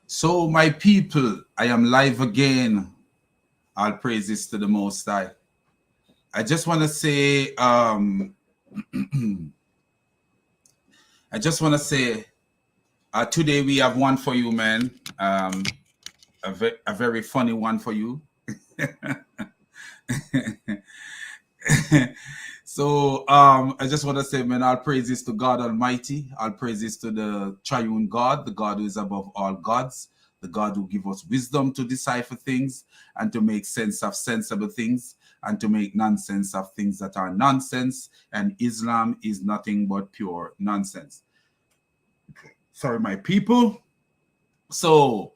So, my people, I am live again. All praises to the Most High. I just want to say, I just want to say, today we have one for you, man. A very funny one for you. So, I just want to say, man, all praises to God Almighty. All praises to the triune God, the God who is above all gods, the God who gives us wisdom to decipher things and to make sense of sensible things and to make nonsense of things that are nonsense. And Islam is nothing but pure nonsense. Sorry, my people. So,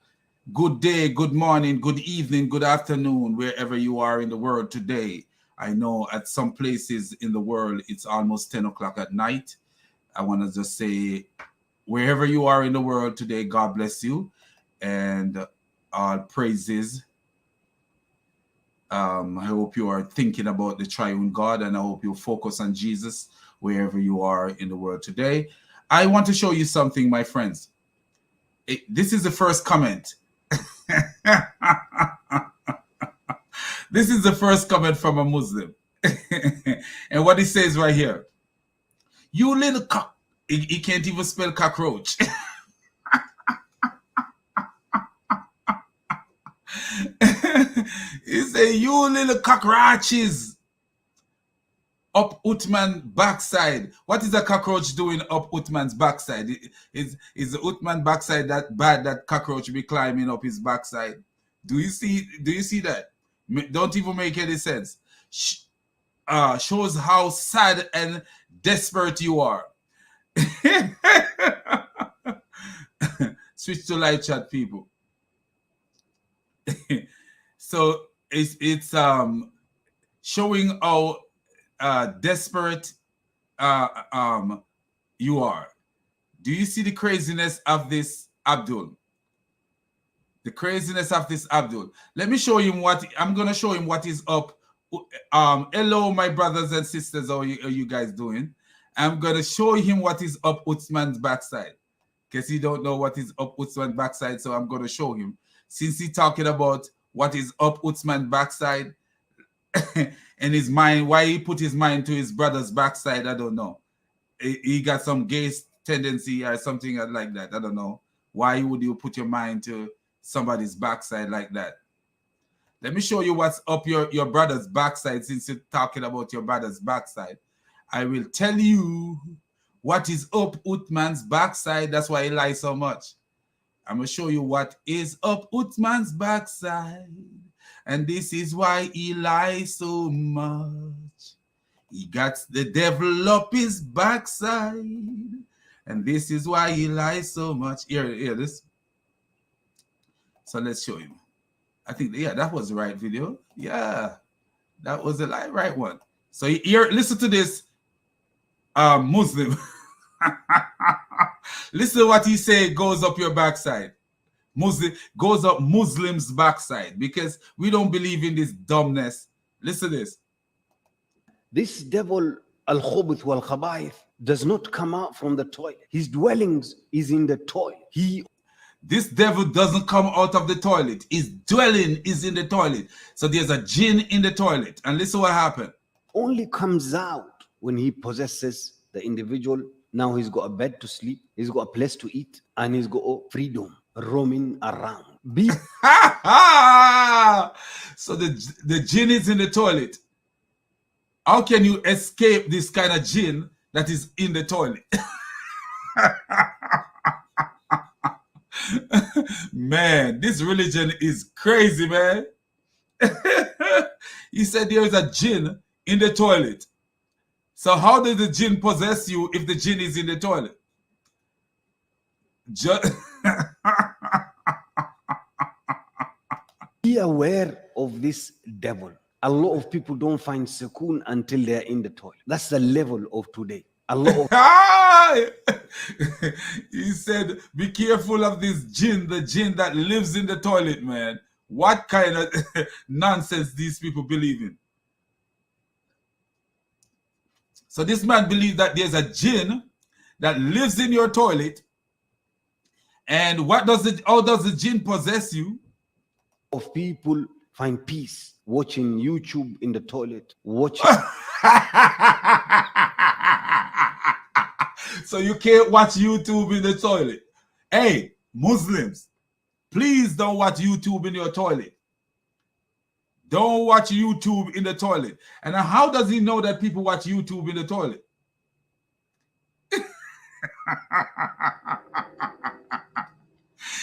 good day, good morning, good evening, good afternoon, wherever you are in the world today. I know at some places in the world it's almost 10 o'clock at night. I want to just say, wherever you are in the world today, God bless you. And all praises. I hope you are thinking about the triune God, and I hope you focus on Jesus wherever you are in the world today. I want to show you something, my friends. This is the first comment. This is the first comment from a Muslim. And what he says right here, you little cock. He can't even spell cockroach. He say, you little cockroaches up Uthman's backside. What is a cockroach doing up Uthman's backside? Is the Uthman backside that bad that cockroach be climbing up his backside? Do you see that? Don't even make any sense. Shows how sad and desperate you are. Switch to live chat, people. So it's showing how desperate you are. Do you see the craziness of this Abdul? The craziness of this Abdul. Let me show him what I'm gonna show him what is up. Hello, my brothers and sisters. How are you guys doing? I'm gonna show him what is up Uthman's backside. Because he don't know what is up Uthman's backside, so I'm gonna show him. Since he's talking about what is up Uthman's backside and his mind, why he put his mind to his brother's backside, I don't know. He got some gay tendency or something like that. I don't know. Why would you put your mind to somebody's backside like that? Let me show you what's up your brother's backside. Since you're talking about your brother's backside, I will tell you what is up Uthman's backside. That's why he lies so much. I'm going to show you what is up Uthman's backside. And this is why he lies so much. He got the devil up his backside. And this is why he lies so much. Here, this. So let's show you. I think, yeah, that was the right video. Yeah, that was the right one. So here, listen to this Muslim. Listen to what he say goes up your backside. Muslim goes up Muslims' backside, because we don't believe in this dumbness. Listen to this. This devil, al-khubuth wal-khaba'ith, does not come out from the toilet. His dwellings is in the toilet. This devil doesn't come out of the toilet. His dwelling is in the toilet. So there's a jinn in the toilet. And listen what happened. Only comes out when he possesses the individual. Now he's got a bed to sleep, he's got a place to eat, and he's got freedom roaming around. So the jinn is in the toilet. How can you escape this kind of jinn that is in the toilet? Man, this religion is crazy, man. He said there is a jinn in the toilet. So how does the jinn possess you if the jinn is in the toilet? Be aware of this devil. A lot of people don't find sukoon until they're in the toilet. That's the level of today. A lot of He said, be careful of this jinn, the jinn that lives in the toilet, man. What kind of nonsense these people believe in? So this man believes that there's a jinn that lives in your toilet, And how does the jinn possess you? Of people find peace watching YouTube in the toilet, watching. So you can't watch YouTube in the toilet. Hey, Muslims, please don't watch YouTube in your toilet. Don't watch YouTube in the toilet. And how does he know that people watch YouTube in the toilet?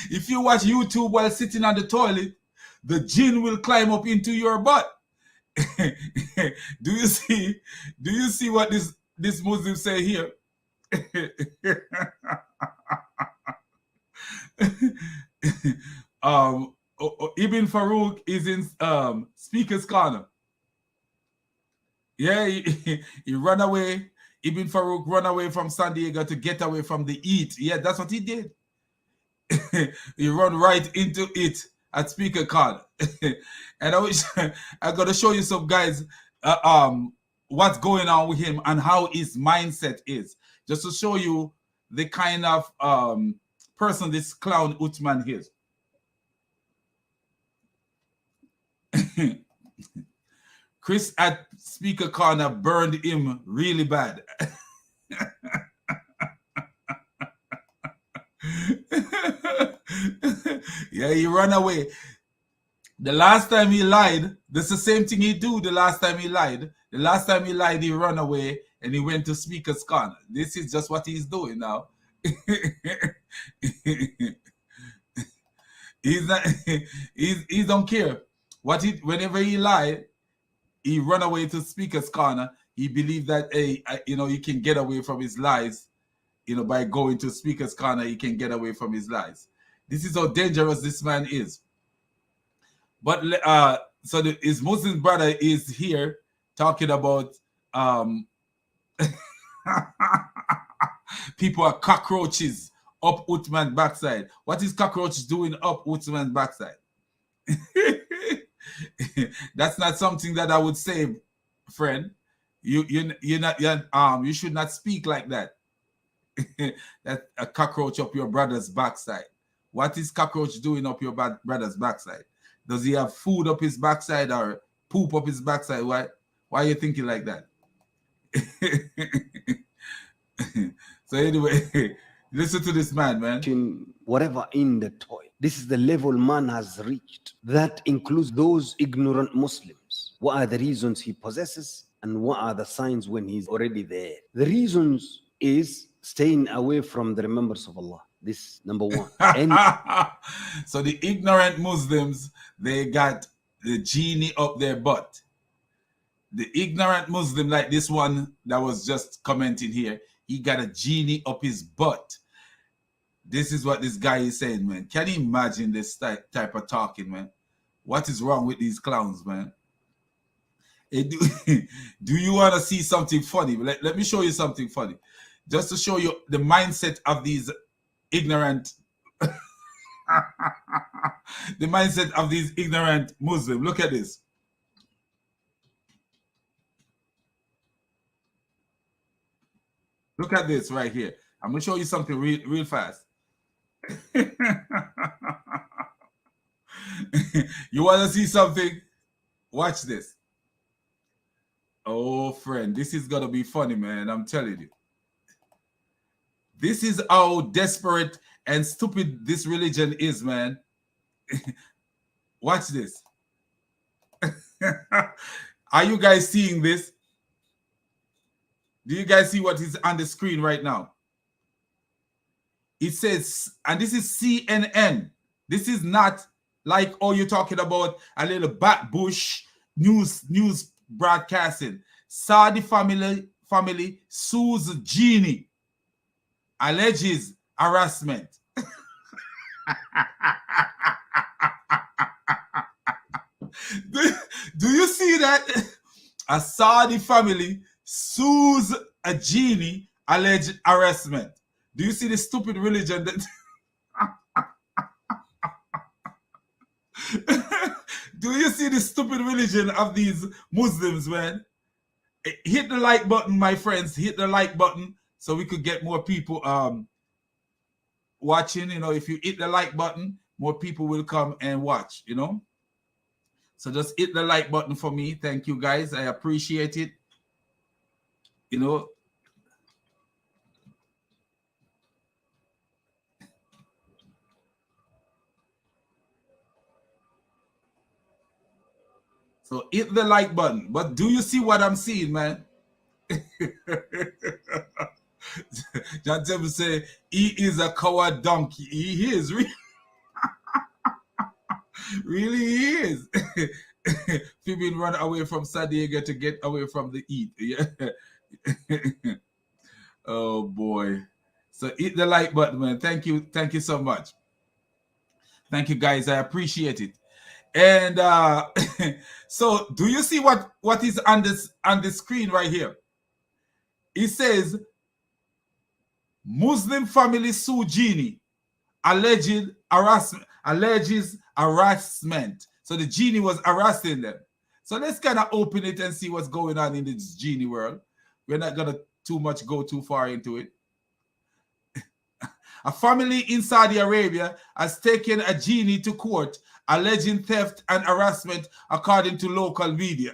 If you watch YouTube while sitting on the toilet, the jinn will climb up into your butt. Do you see what this Muslim say here? Ibn Farooq is in Speaker's Corner. Yeah, he ran away. Ibn Farooq run away from San Diego to get away from the heat. Yeah, that's what he did. He run right into it at Speaker Corner. And I got to show you some guys what's going on with him and how his mindset is, just to show you the kind of person this clown Uthman is. Chris at Speaker Corner burned him really bad. Yeah, he ran away. The last time he lied, that's the same thing he do. The last time he lied, he ran away and he went to Speaker's Corner. This is just what he's doing now. He's not. He don't care. Whenever he lied, he run away to Speaker's Corner. He believed that he can get away from his lies. By going to Speaker's Corner, he can get away from his lies. This is how dangerous this man is. But so his Muslim brother is here talking about people are cockroaches up Uthman's backside. What is cockroach doing up Uthman's backside? That's not something that I would say, friend. You should not speak like that. That a cockroach up your brother's backside. What is cockroach doing up your brother's backside? Does he have food up his backside or poop up his backside? Why are you thinking like that? So anyway, listen to this man. Whatever in the toilet. This is the level man has reached. That includes those ignorant Muslims. What are the reasons he possesses and what are the signs when he's already there? The reasons is staying away from the remembrance of Allah. This number one. So the ignorant Muslims, they got the genie up their butt. The ignorant Muslim, like this one that was just commenting here, he got a genie up his butt. This is what this guy is saying, man. Can you imagine this type of talking, man? What is wrong with these clowns, man? Do you want to see something funny? Let me show you something funny. Just to show you the mindset of these ignorant Muslims. Look at this. Look at this right here. I'm gonna show you something real fast. You want to see something? Watch this. Oh, friend, this is gonna be funny, man. I'm telling you. This is how desperate and stupid this religion is, man. Watch this. Are you guys seeing this? Do you guys see what is on the screen right now? It says, and this is CNN. This is not like, oh, you're talking about a little backbush news broadcasting. Saudi family sues genie, alleges harassment. Do you see that? A Saudi family sues a genie, alleged harassment. Do you see the stupid religion that? Do you see the stupid religion of these Muslims, man? Hit the like button, my friends. Hit the like button so we could get more people watching. If you hit the like button, more people will come and watch. So just hit the like button for me. Thank you, guys. I appreciate it. So hit the like button. But do you see what I'm seeing, man? John Temple say he is a coward donkey. He is really he is. Phoebe run away from San Diego to get away from the heat. Yeah. Oh boy. So hit the like button, man. Thank you so much. Thank you, guys. I appreciate it. And so do you see what is on the screen right here? It says Muslim family sue genie, alleges harassment. So the genie was harassing them. So let's kind of open it and see what's going on in this genie world. We're not gonna go too far into it. A family in Saudi Arabia has taken a genie to court alleging theft and harassment, according to local media.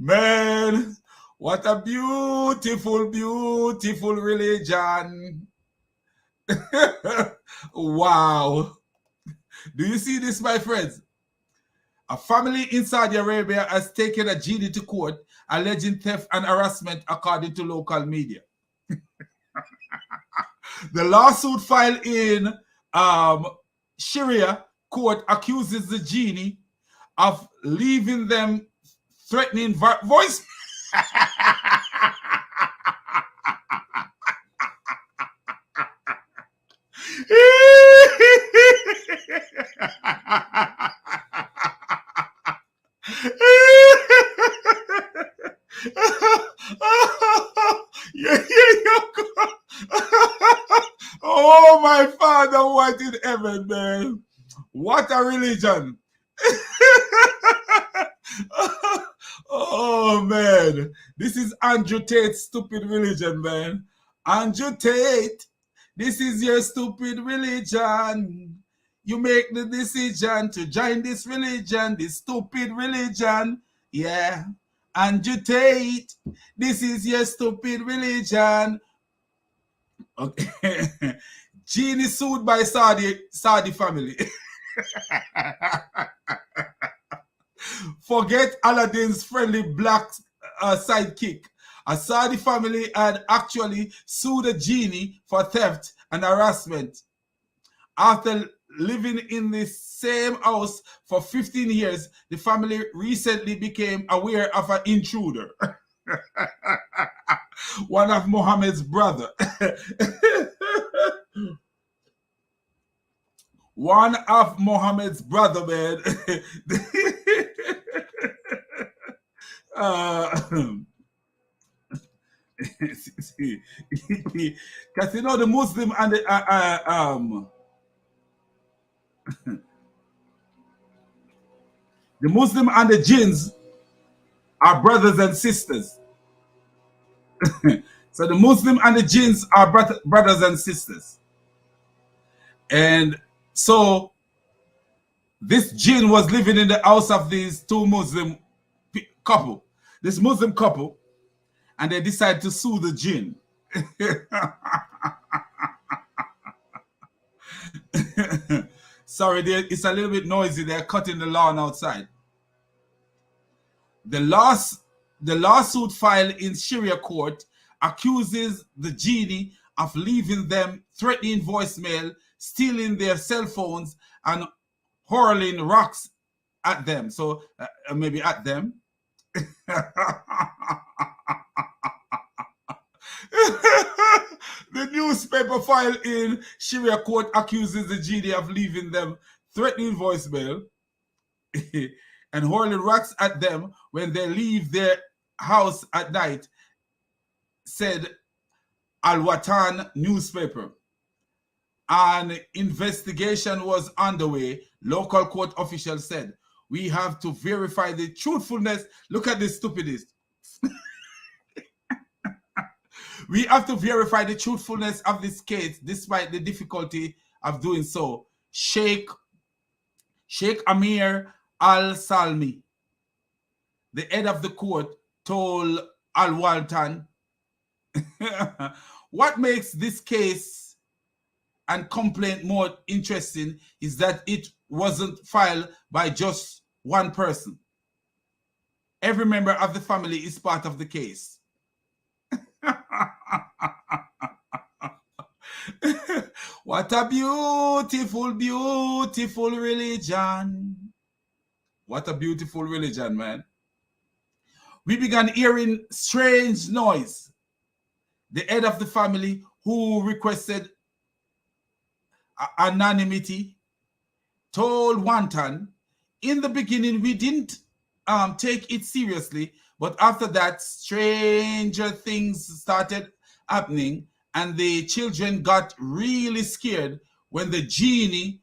Man, what a beautiful, beautiful religion. Wow. Do you see this, my friends? A family in Saudi Arabia has taken a genie to court alleging theft and harassment, according to local media. The lawsuit filed in Sharia court accuses the genie of leaving them threatening voice. Oh, my Father, what in heaven, man? What a religion. Oh, man. This is Andrew Tate's stupid religion, man. Andrew Tate, this is your stupid religion. You make the decision to join this religion, this stupid religion. Yeah. Andrew Tate, this is your stupid religion. Okay. Genie sued by Saudi family. Forget Aladdin's friendly black sidekick. A Saudi family had actually sued a genie for theft and harassment. After living in the same house for 15 years, the family recently became aware of an intruder. One of Mohammed's brother. One of Mohammed's brother, man. Because the Muslim and the Muslim and the jinns are brothers and sisters. So the Muslim and the jinns are brothers and sisters. And so this jinn was living in the house of these two Muslim couple. This Muslim couple, and they decided to sue the jinn. Sorry, it's a little bit noisy. They're cutting the lawn outside. The lawsuit filed in Sharia court accuses the genie of leaving them threatening voicemail, stealing their cell phones, and hurling rocks at them. So maybe at them. The newspaper file in Sharia court accuses the genie of leaving them threatening voicemail and hurling rocks at them when they leave their house at night, said Al Watan newspaper. An investigation was underway, local court officials said. we have to verify the truthfulness. Look at this stupidness. We have to verify the truthfulness of this case, despite the difficulty of doing so. Sheikh Amir Al-Salmi, the head of the court, told Al-Waltan, what makes this case and complaint more interesting is that it wasn't filed by just one person. Every member of the family is part of the case. What a beautiful, beautiful religion. What a beautiful religion, man. We began hearing strange noise. The head of the family, who requested anonymity, told Wantan, in the beginning we didn't take it seriously, but after that stranger things started happening and the children got really scared when the genie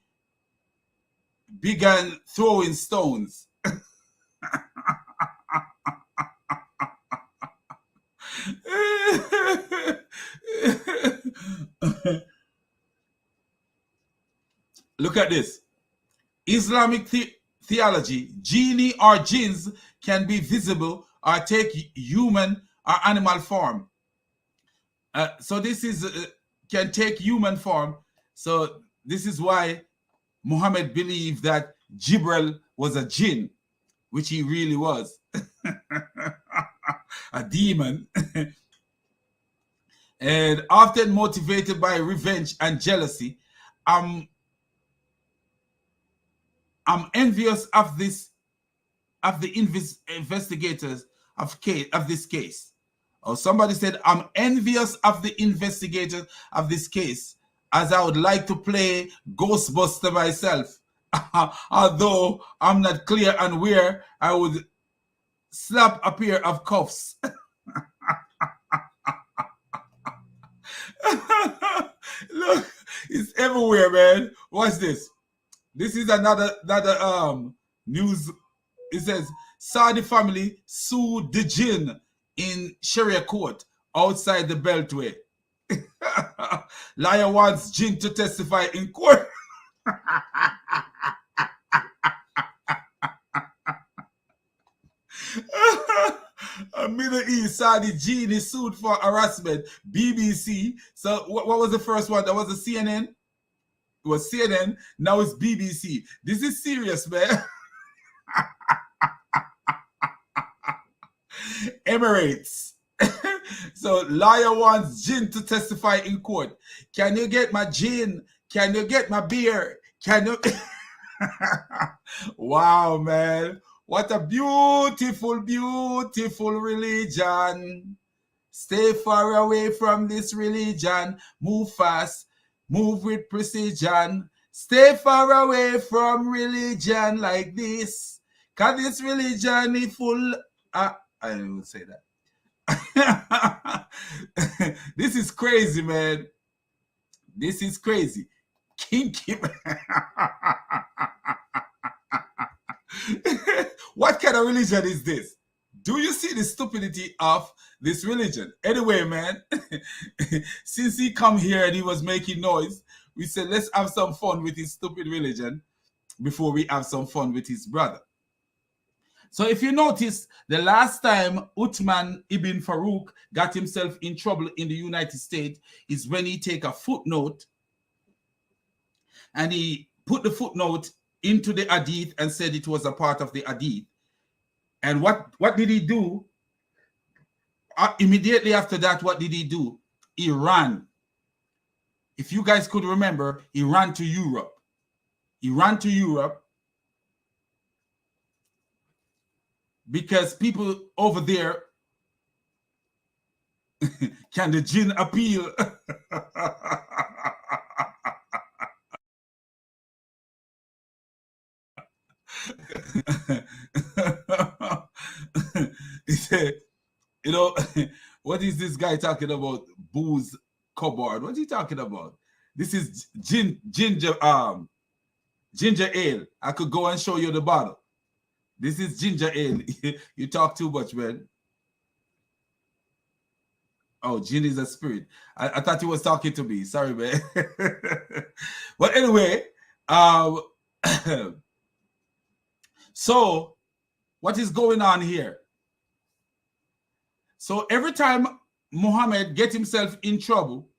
began throwing stones. Look at this. Islamic theology, genie or jinns can be visible or take human or animal form. So this is can take human form. So this is why Muhammad believed that Jibril was a jinn, which he really was. A demon. And often motivated by revenge and jealousy. I'm envious of the investigators of this case. Or somebody said, I'm envious of the investigators of this case, as I would like to play Ghostbuster myself. Although I'm not clear on where I would slap a pair of cuffs. Look, it's everywhere, man. Watch this. This is another news. It says Saudi family sued the jinn in Sharia court outside the Beltway. Liar wants jinn to testify in court. A Middle East Saudi genie sued for harassment. BBC. So what was the first one? That was the CNN. It was CNN. Now it's BBC. This is serious, man. Emirates. So liar wants jinn to testify in court. Can you get my gin? Can you get my beer? Can you? Wow, man. What a beautiful, beautiful religion. Stay far away from this religion. Move fast. Move with precision. Stay far away from religion like this. Cause this religion is full. I didn't even say that. This is crazy, man. This is crazy. Kinky. What kind of religion is this? Do you see the stupidity of this religion? Anyway, man, since he come here and he was making noise, we said, let's have some fun with his stupid religion before we have some fun with his brother. So if you notice, the last time Uthman ibn Farooq got himself in trouble in the United States is when he take a footnote and he put the footnote into the hadith and said it was a part of the hadith. And what did he do? Immediately after that, what did he do? He ran. If you guys could remember, he ran to Europe. He ran to Europe because people over there, can the jinn appeal? He said, you know, what is this guy talking about? Booze cupboard. What are you talking about? This is ginger ale. I could go and show you the bottle. This is ginger ale. You talk too much, man. Oh, gin is a spirit. I thought he was talking to me. Sorry, man. But anyway, um, so what is going on here? So every time Muhammad get himself in trouble,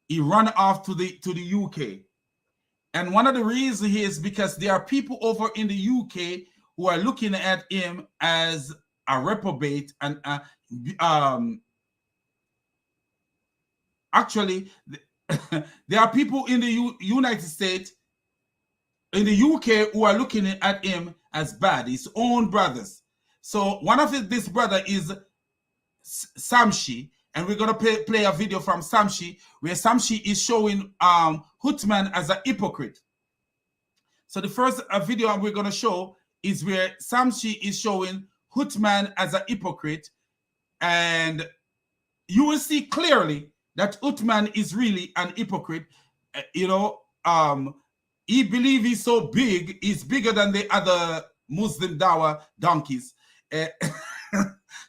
he run off to the UK. And one of the reasons is because there are people over in the UK who are looking at him as a reprobate and actually there are people in the United States, in the UK, who are looking at him as bad, his own brothers. So one of this brother is Samshi, and we're gonna play a video from Samshi where Samshi is showing Uthman as a hypocrite. So the first video we're gonna show is where Samshi is showing Uthman as a hypocrite, and you will see clearly that Uthman is really an hypocrite. You know, he believes he's so big, he's bigger than the other Muslim Dawa donkeys.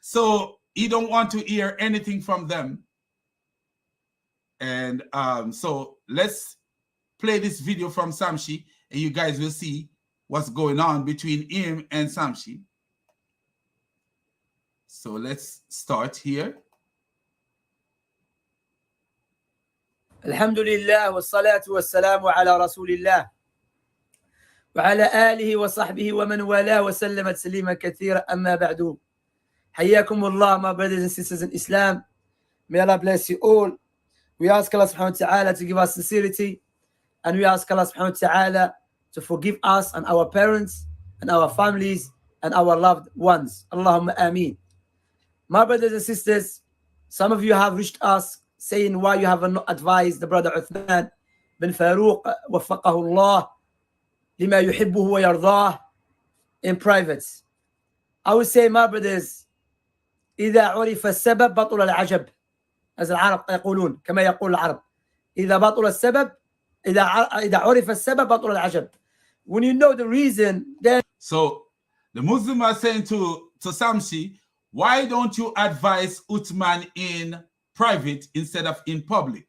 So he don't want to hear anything from them. And so let's play this video from Samshi, and you guys will see what's going on between him and Samshi. So let's start here. الحمد لله والصلاة والسلام على رسول الله وعلى آله وصحبه ومن والاه وسلم تسليما كثيرا. أما بعد, حياكم الله, my brothers and sisters in Islam. May Allah bless you all. We ask Allah subhanahu wa ta'ala to give us sincerity, and we ask Allah subhanahu wa ta'ala to forgive us and our parents and our families and our loved ones. Allahumma ameen. My brothers and sisters, some of you have reached us saying why you haven't advised the brother Uthman bin Farooq وفقه الله لما يحبه ويرضاه in private. I would say, my brothers, إذا عرف السبب بطل العجب, as العرب يقولون, كما يقول العرب. إذا بطل السبب إذا عرف السبب بطل العجب. When you know the reason, then. So the Muslims are saying to Samshi, why don't you advise Uthman in private instead of in public?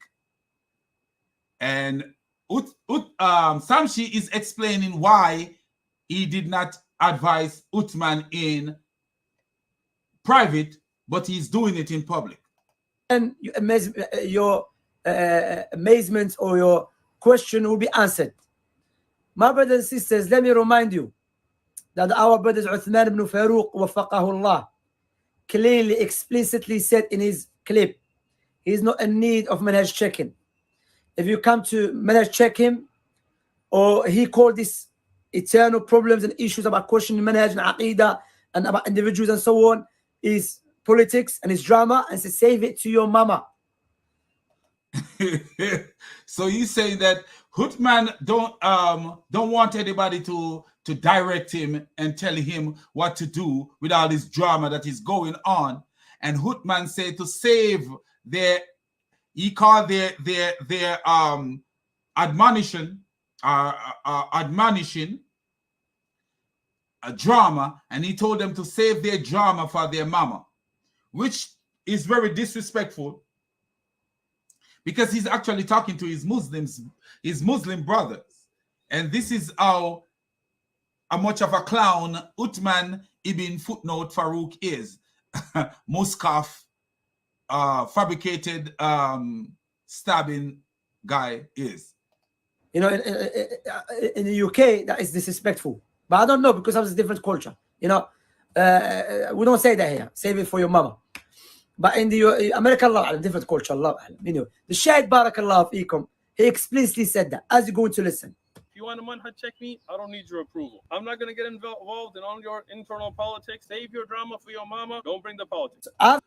And Samshi is explaining why he did not advise Uthman in private, but he's doing it in public. And your amazement or your question will be answered. My brothers and sisters, let me remind you that our brothers Uthman ibn Farooq وفقه الله clearly, explicitly said in his clip, he is not in need of manhaj checking. If you come to manhaj check him, or he called this eternal problems and issues about questioning manhaj and aqidah and about individuals and so on, is politics and is drama, and say, save it to your mama. So you say that Uthman don't want anybody to direct him and tell him what to do with all this drama that is going on. And Uthman said to save he called their admonition a drama, and he told them to save their drama for their mama, which is very disrespectful, because he's actually talking to his Muslim brothers. And this is how much of a clown Uthman ibn Footnote Farooq is. Muskaf, fabricated stabbing guy is. You know, in the UK, that is disrespectful. But I don't know, because of this different culture. You know, we don't say that here. Save it for your mama. But in the American law, different culture, Allah. You know, the Shaykh Barakallah Fikum, he explicitly said that, as you're going to listen. If you want to manhaj check me, I don't need your approval. I'm not going to get involved in all your internal politics. Save your drama for your mama. Don't bring the politics. And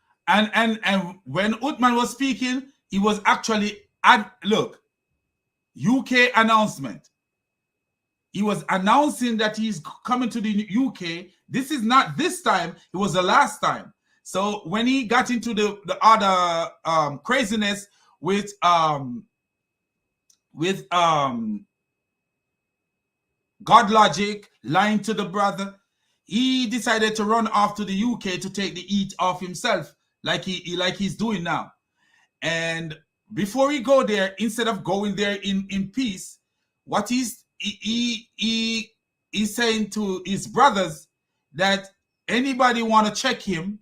when Uthman was speaking, he was actually look, UK announcement. He was announcing that he's coming to the UK. This is not this time, it was the last time. So when he got into the other craziness with God logic, lying to the brother, he decided to run off to the UK to take the heat off himself, like he's doing now. And before he go there, instead of going there in peace, what he's saying to his brothers that anybody want to check him,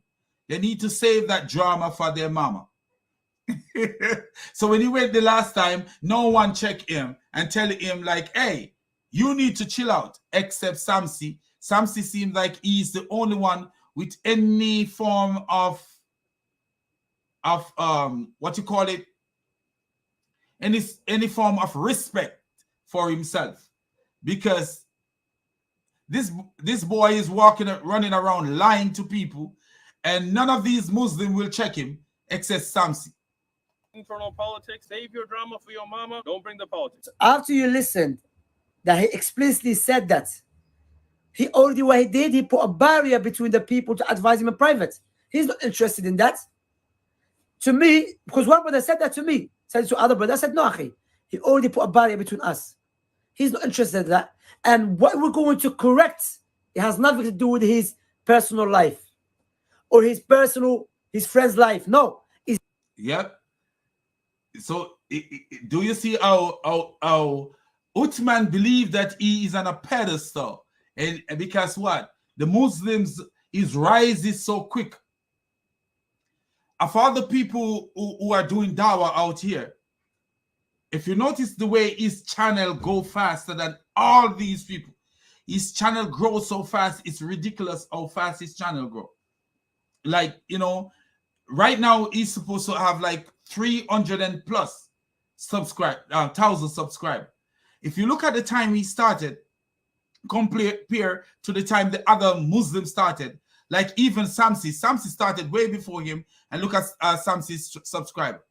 they need to save that drama for their mama. So when he went the last time, no one checked him and tell him like, hey, you need to chill out, except Samsi. Samsi seems like he's the only one with any form of what you call it, any form of respect for himself, because this boy is running around lying to people, and none of these Muslims will check him except Samsi. Internal politics. Save your drama for your mama. Don't bring the politics. After you listened, that he explicitly said that he already, what he did, he put a barrier between the people to advise him in private. He's not interested in that. To me, because one brother said that to me, said to other brother, I said, no, akhi, he already put a barrier between us. He's not interested in that. And what we're going to correct, it has nothing to do with his personal life or his friend's life. No. Yep. So do you see how Uthman believed that he is on a pedestal? And because what? The Muslims, his rise is so quick. Of all the people who are doing dawah out here, if you notice the way his channel go faster than all these people, his channel grows so fast, it's ridiculous how fast his channel grow. Like, you know, right now he's supposed to have like 300 and plus thousand subscribers. If you look at the time he started, compare to the time the other Muslims started, like even Samsi started way before him, and look at Samsi's subscriber.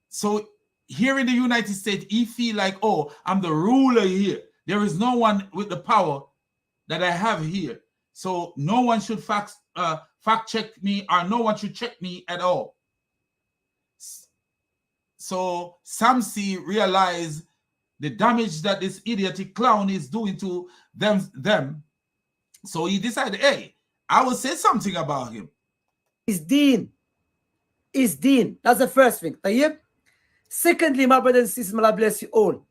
So here in the United States, he feel like, oh, I'm the ruler here. There is no one with the power that I have here. So no one should fact check me, or no one should check me at all. So Samsi realized the damage that this idiotic clown is doing to them. So he decided, hey, I will say something about him. Is deen. That's the first thing. Secondly, my brothers and sisters, may Allah bless you all.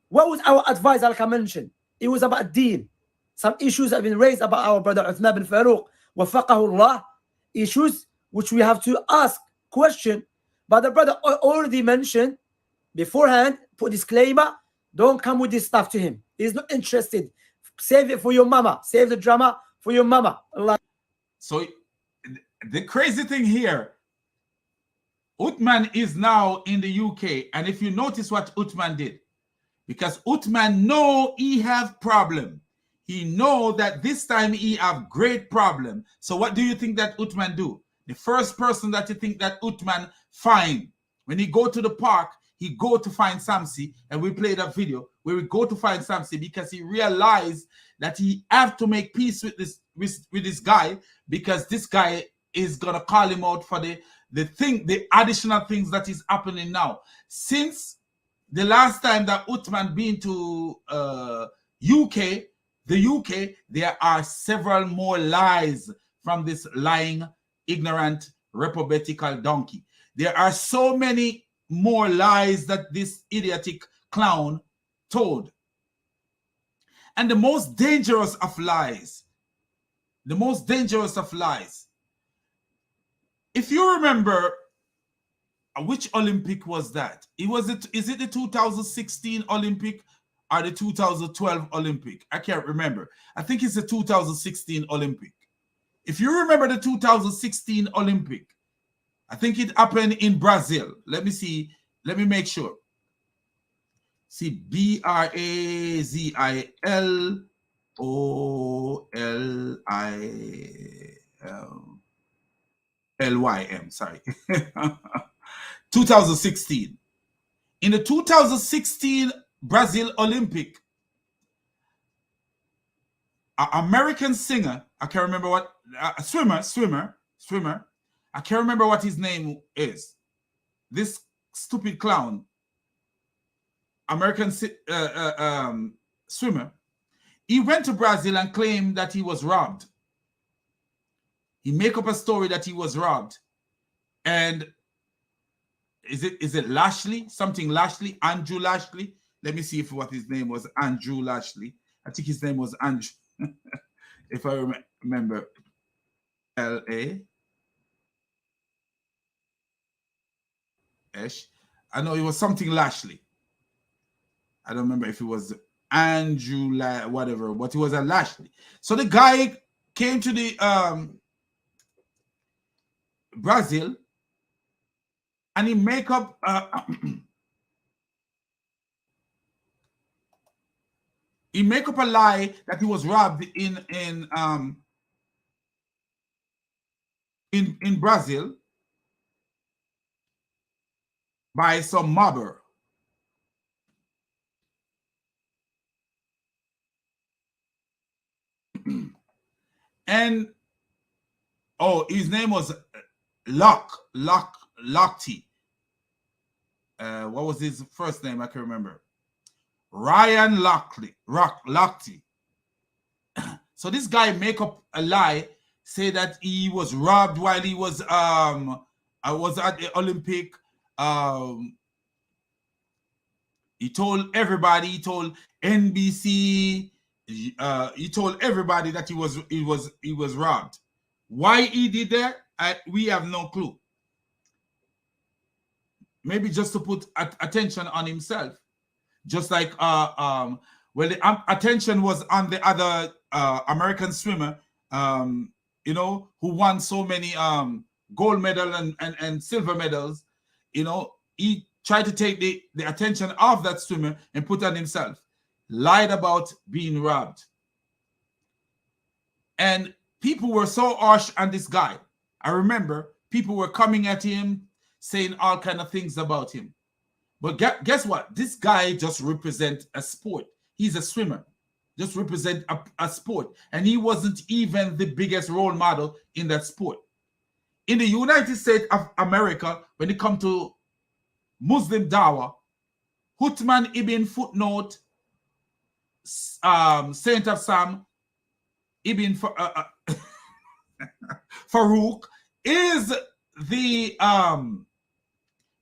What was our advice, like I mentioned? It was about deen. Some issues have been raised about our brother Uthman bin Farooq, wafaqahu Allah, issues which we have to ask, question. But the brother already mentioned beforehand, put disclaimer, don't come with this stuff to him. He's not interested. Save it for your mama. Save the drama for your mama. Allah. So the crazy thing here, Uthman is now in the UK, and if you notice what Uthman did, because Uthman know he have problem. He know that this time he have great problem. So what do you think that Uthman do? The first person that you think that Uthman find, when he go to the park, he go to find Samsi, and we play that video where we go to find Samsi because he realized that he have to make peace with this guy, because this guy is gonna call him out for the additional things that is happening now. Since the last time that Uthman been to the UK, there are several more lies from this lying, ignorant, reprobatic donkey. There are so many more lies that this idiotic clown told. And the most dangerous of lies, if you remember, which Olympic was that? Is it the 2016 Olympic or the 2012 Olympic? I can't remember. I think it's the 2016 Olympic. If you remember the 2016 Olympic, I think it happened in Brazil. Let me see. Let me make sure. See, BrazilOlym. Sorry. 2016. In the 2016 Brazil Olympic, an American singer, I can't remember what, swimmer, I can't remember what his name is. This stupid clown, American swimmer, He went to Brazil and claimed that he was robbed. He make up a story that he was robbed. And is it Lashley? Something Lashley? Andrew Lashley? Let me see if what his name was. Andrew Lashley. I think his name was Andrew. If I remember. L-A. Esh. I know it was something Lashley. I don't remember if it was Andrew whatever, but it was a Lashley. So the guy came to the Brazil and he make up he make up a lie that he was robbed in Brazil by some mobber. And his name was Lochte. What was his first name? I can remember. Ryan Lochte. So this guy make up a lie, say that he was robbed while he was I was at the Olympic. He told everybody, he told NBC, he told everybody that he was robbed. Why he did that, we have no clue. Maybe just to put attention on himself, just like well, the attention was on the other American swimmer, you know, who won so many gold medal and silver medals. You know, he tried to take the attention of that swimmer and put on himself. Lied about being robbed. And people were so harsh on this guy. I remember people were coming at him, saying all kind of things about him. But guess what? This guy just represents a sport. He's a swimmer. Just represent a sport. And he wasn't even the biggest role model in that sport. In the United States of America, when it comes to Muslim dawah, Uthman ibn Footnote, Saint of Sam, Ibn Farooq is the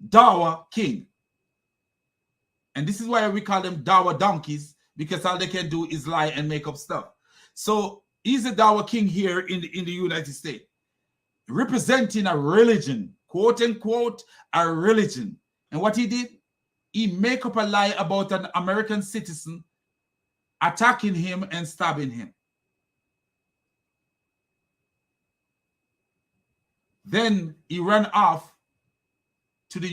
dawah king. And this is why we call them dawah donkeys, because all they can do is lie and make up stuff. So he's a dawah king here in the United States, representing a religion, quote unquote, a religion. And what he did, he make up a lie about an American citizen attacking him and stabbing him. Then he ran off to the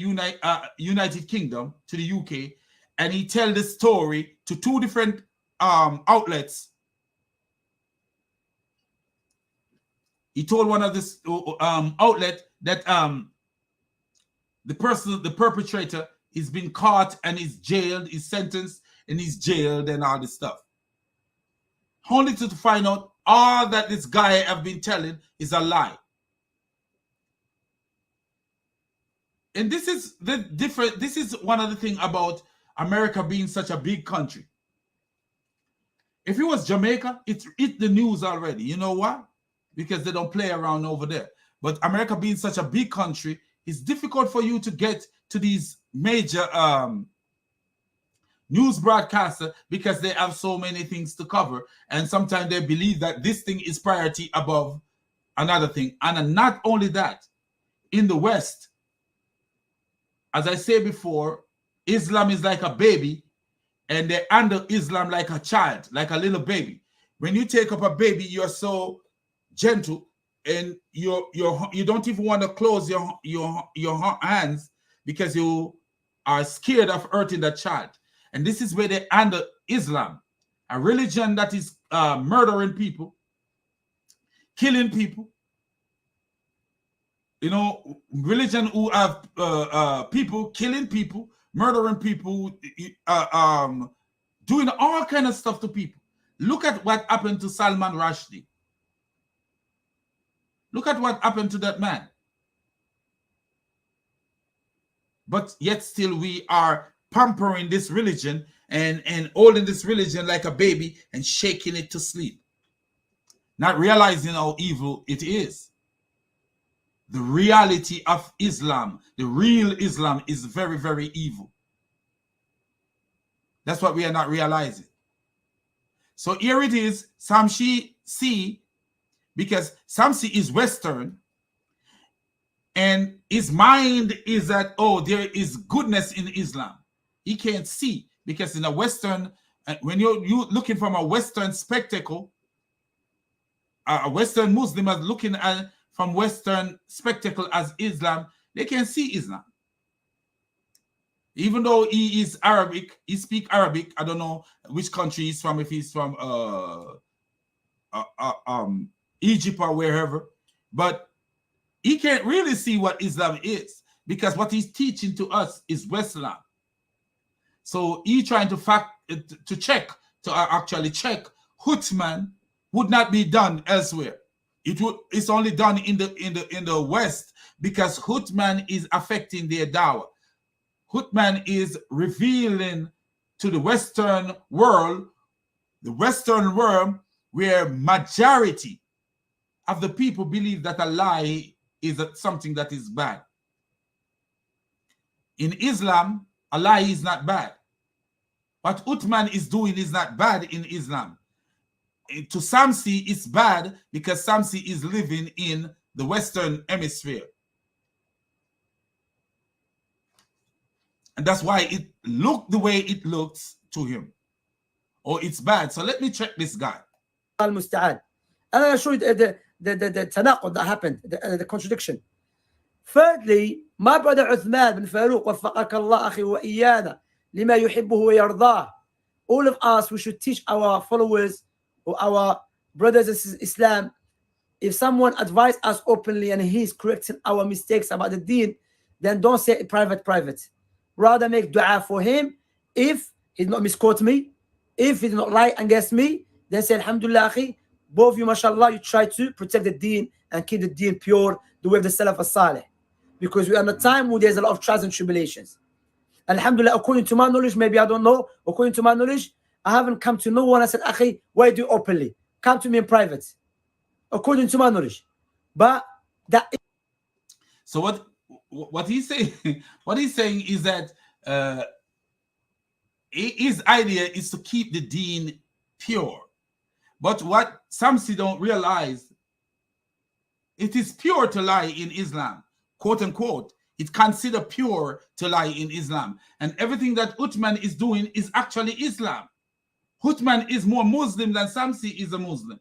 United Kingdom, to the UK, and he tell the story to two different outlets. He told one of this outlet that the perpetrator is being caught and is jailed, is sentenced and he's jailed and all this stuff. Only to find out all that this guy have been telling is a lie. And this is this is one of the things about America being such a big country. If it was Jamaica, it's the news already. You know why? Because they don't play around over there. But America being such a big country, it's difficult for you to get to these major news broadcasters because they have so many things to cover. And sometimes they believe that this thing is priority above another thing. And not only that, in the West, as I said before, Islam is like a baby, and they handle Islam like a child, like a little baby. When you take up a baby, you're so gentle, and you don't even want to close your hands because you are scared of hurting that child. And this is where they handle Islam, a religion that is murdering people, killing people. You know, religion who have people killing people, murdering people, doing all kind of stuff to people. Look at what happened to Salman Rushdie. Look at what happened to that man. But yet still we are pampering this religion and holding this religion like a baby and shaking it to sleep, not realizing how evil it is. The reality of Islam, the real Islam, is very, very evil. That's what we are not realizing. So here it is, Samsi, because Samsi is Western, and his mind is that, oh, there is goodness in Islam. He can't see, because in a Western, when you're looking from a Western spectacle, a Western Muslim is looking at from Western spectacle as Islam, they can see Islam. Even though he is Arabic, he speaks Arabic. I don't know which country he's from, if he's from Egypt or wherever, but he can't really see what Islam is, because what he's teaching to us is Westlam. So he trying to actually check Uthman would not be done elsewhere. It's only done in the West, because Uthman is affecting their dawah. Uthman is revealing to the Western world where majority of the people believe that a lie is something that is bad. In Islam, a lie is not bad. What Uthman is doing is not bad in Islam. To Samsi, it's bad because Samsi is living in the Western hemisphere. And that's why it looked the way it looks to him. Or it's bad. So let me check this guy. المستعان. أنا show you the تناقض that happened, the contradiction. Thirdly, my brother Uthman bin Farooq, وفقك الله أخي وإيانا لما يحبه ويرضاه. All of us, we should teach our followers or our brothers and sisters in Islam, if someone advises us openly and he's correcting our mistakes about the deen, then don't say it private. Rather make dua for him. If he did not misquote me, if he did not lie against me, then say alhamdulillah akhi, both of you mashallah, you try to protect the deen and keep the deen pure the way of the Salaf as-Salih, because we are in a time where there's a lot of trials and tribulations. Alhamdulillah, according to my knowledge, maybe I don't know, according to my knowledge, I haven't come to no one and said, akhi, why do you openly? Come to me in private. According to my knowledge. But that. So what he's saying, is that his idea is to keep the deen pure. But what Samsi don't realize, it is pure to lie in Islam, quote unquote. It's considered pure to lie in Islam. And everything that Uthman is doing is actually Islam. Uthman is more Muslim than Samsi is a Muslim.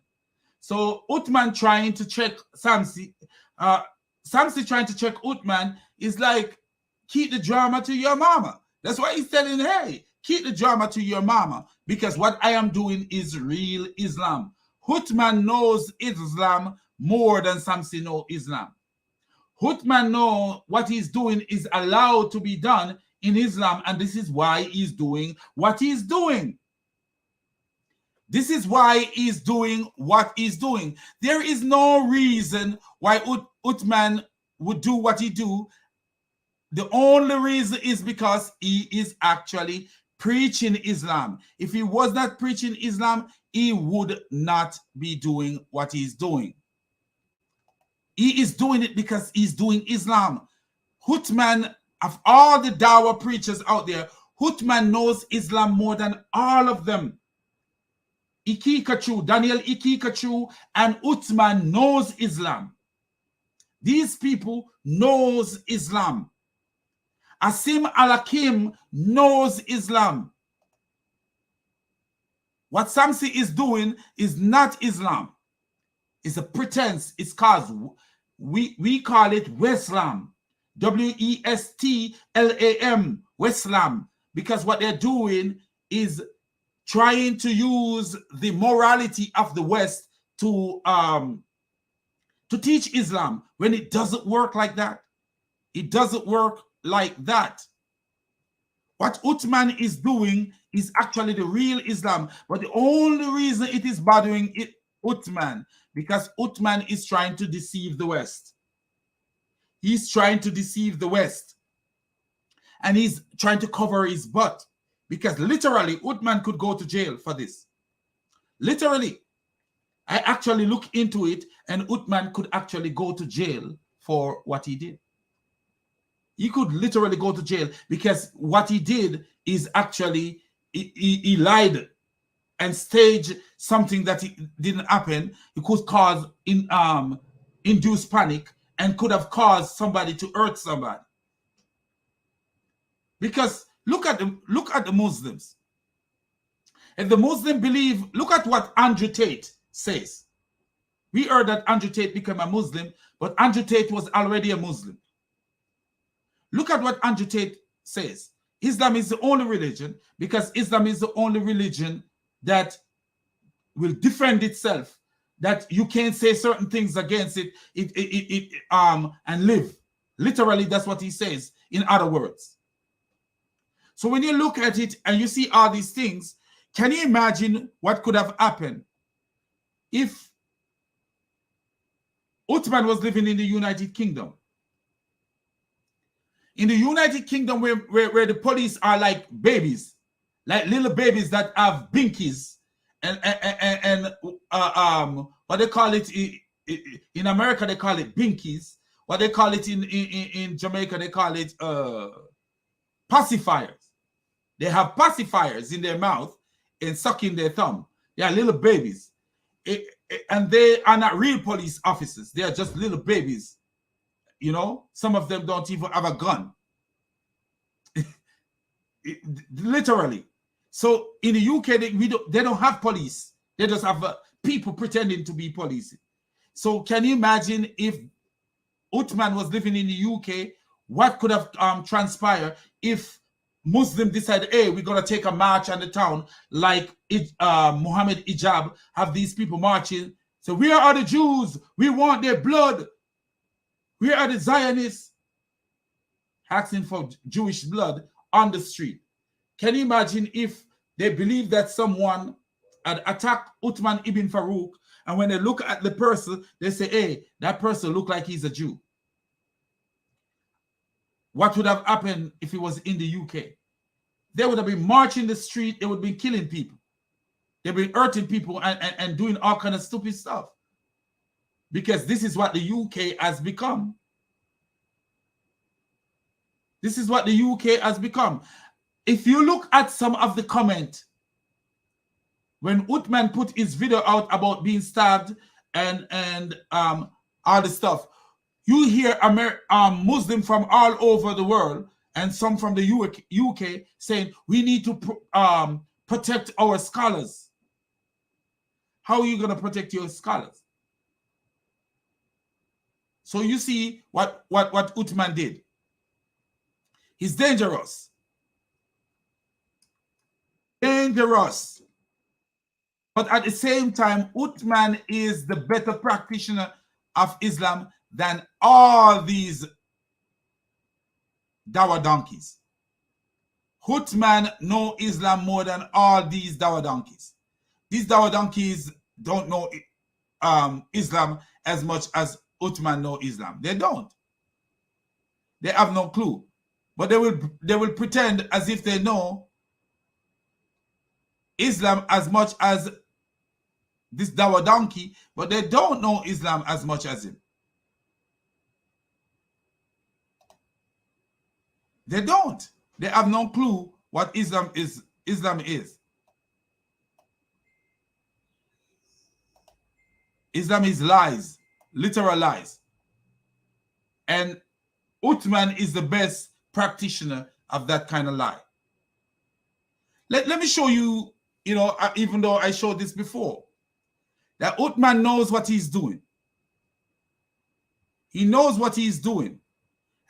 So Uthman trying to check Samsi, Samsi trying to check Uthman is like, keep the drama to your mama. That's why he's telling, hey, keep the drama to your mama, because what I am doing is real Islam. Uthman knows Islam more than Samsi knows Islam. Uthman knows what he's doing is allowed to be done in Islam, and this is why he's doing what he's doing. This is why he's doing what he's doing. There is no reason why Uthman would do what he do. The only reason is because he is actually preaching Islam. If he was not preaching Islam, he would not be doing what he's doing. He is doing it because he's doing Islam. Uthman, of all the Dawah preachers out there, Uthman knows Islam more than all of them. Daniel Ikikachu and Uthman knows Islam. These people knows Islam. Asim Al-Hakim knows Islam. What Samsi is doing is not Islam. It's a pretense. It's called, we call it Westlam. W-E-S-T-L-A-M, Westlam. Because what they're doing is trying to use the morality of the West to teach Islam, when it doesn't work like that. It doesn't work like that. What Uthman is doing is actually the real Islam, but the only reason it is bothering Uthman, because Uthman is trying to deceive the West. He's trying to deceive the West, and he's trying to cover his butt. Because literally, Uthman could go to jail for this. Literally. I actually look into it, and Uthman could actually go to jail for what he did. He could literally go to jail because what he did is actually he lied and staged something that didn't happen. It could cause induced panic and could have caused somebody to hurt somebody. Because look at the Muslims. If the Muslim believe, look at what Andrew Tate says. We heard that Andrew Tate became a Muslim, but Andrew Tate was already a Muslim. Look at what Andrew Tate says. Islam is the only religion, because Islam is the only religion that will defend itself, that you can't say certain things against it and live. Literally, that's what he says, in other words. So when you look at it and you see all these things, can you imagine what could have happened if Uthman was living in the United Kingdom? In the United Kingdom, where the police are like babies, like little babies that have binkies, and what they call it in America, they call it binkies. What they call it in Jamaica, they call it pacifiers. They have pacifiers in their mouth and sucking their thumb. They are little babies. And they are not real police officers. They are just little babies. You know, some of them don't even have a gun. Literally. So in the UK, they don't have police. They just have people pretending to be police. So can you imagine if Uthman was living in the UK, what could have transpired if Muslims decided, hey, we're going to take a march on the town like Muhammad Ijab, have these people marching. So we are the Jews. We want their blood. We are the Zionists, asking for Jewish blood on the street. Can you imagine if they believe that someone had attacked Uthman ibn Farooq, and when they look at the person, they say, hey, that person look like he's a Jew? What would have happened if it was in the UK? They would have been marching the street. They would have been killing people. They've been hurting people and doing all kind of stupid stuff. Because this is what the UK has become. This is what the UK has become. If you look at some of the comment, when Uthman put his video out about being stabbed and all the stuff, you hear Muslims from all over the world and some from the UK saying, we need to protect our scholars. How are you going to protect your scholars? So you see what Uthman did. He's dangerous. Dangerous. But at the same time, Uthman is the better practitioner of Islam than all these Dawa donkeys. Uthman know Islam more than all these Dawa donkeys. These Dawa donkeys don't know Islam as much as Uthman know Islam. They don't. They have no clue. But they will pretend as if they know Islam as much as this Dawa donkey, but they don't know Islam as much as him. They don't. They have no clue what Islam is. Islam is lies, literal lies. And Uthman is the best practitioner of that kind of lie. Let me show you, even though I showed this before, that Uthman knows what he's doing. He knows what he's doing.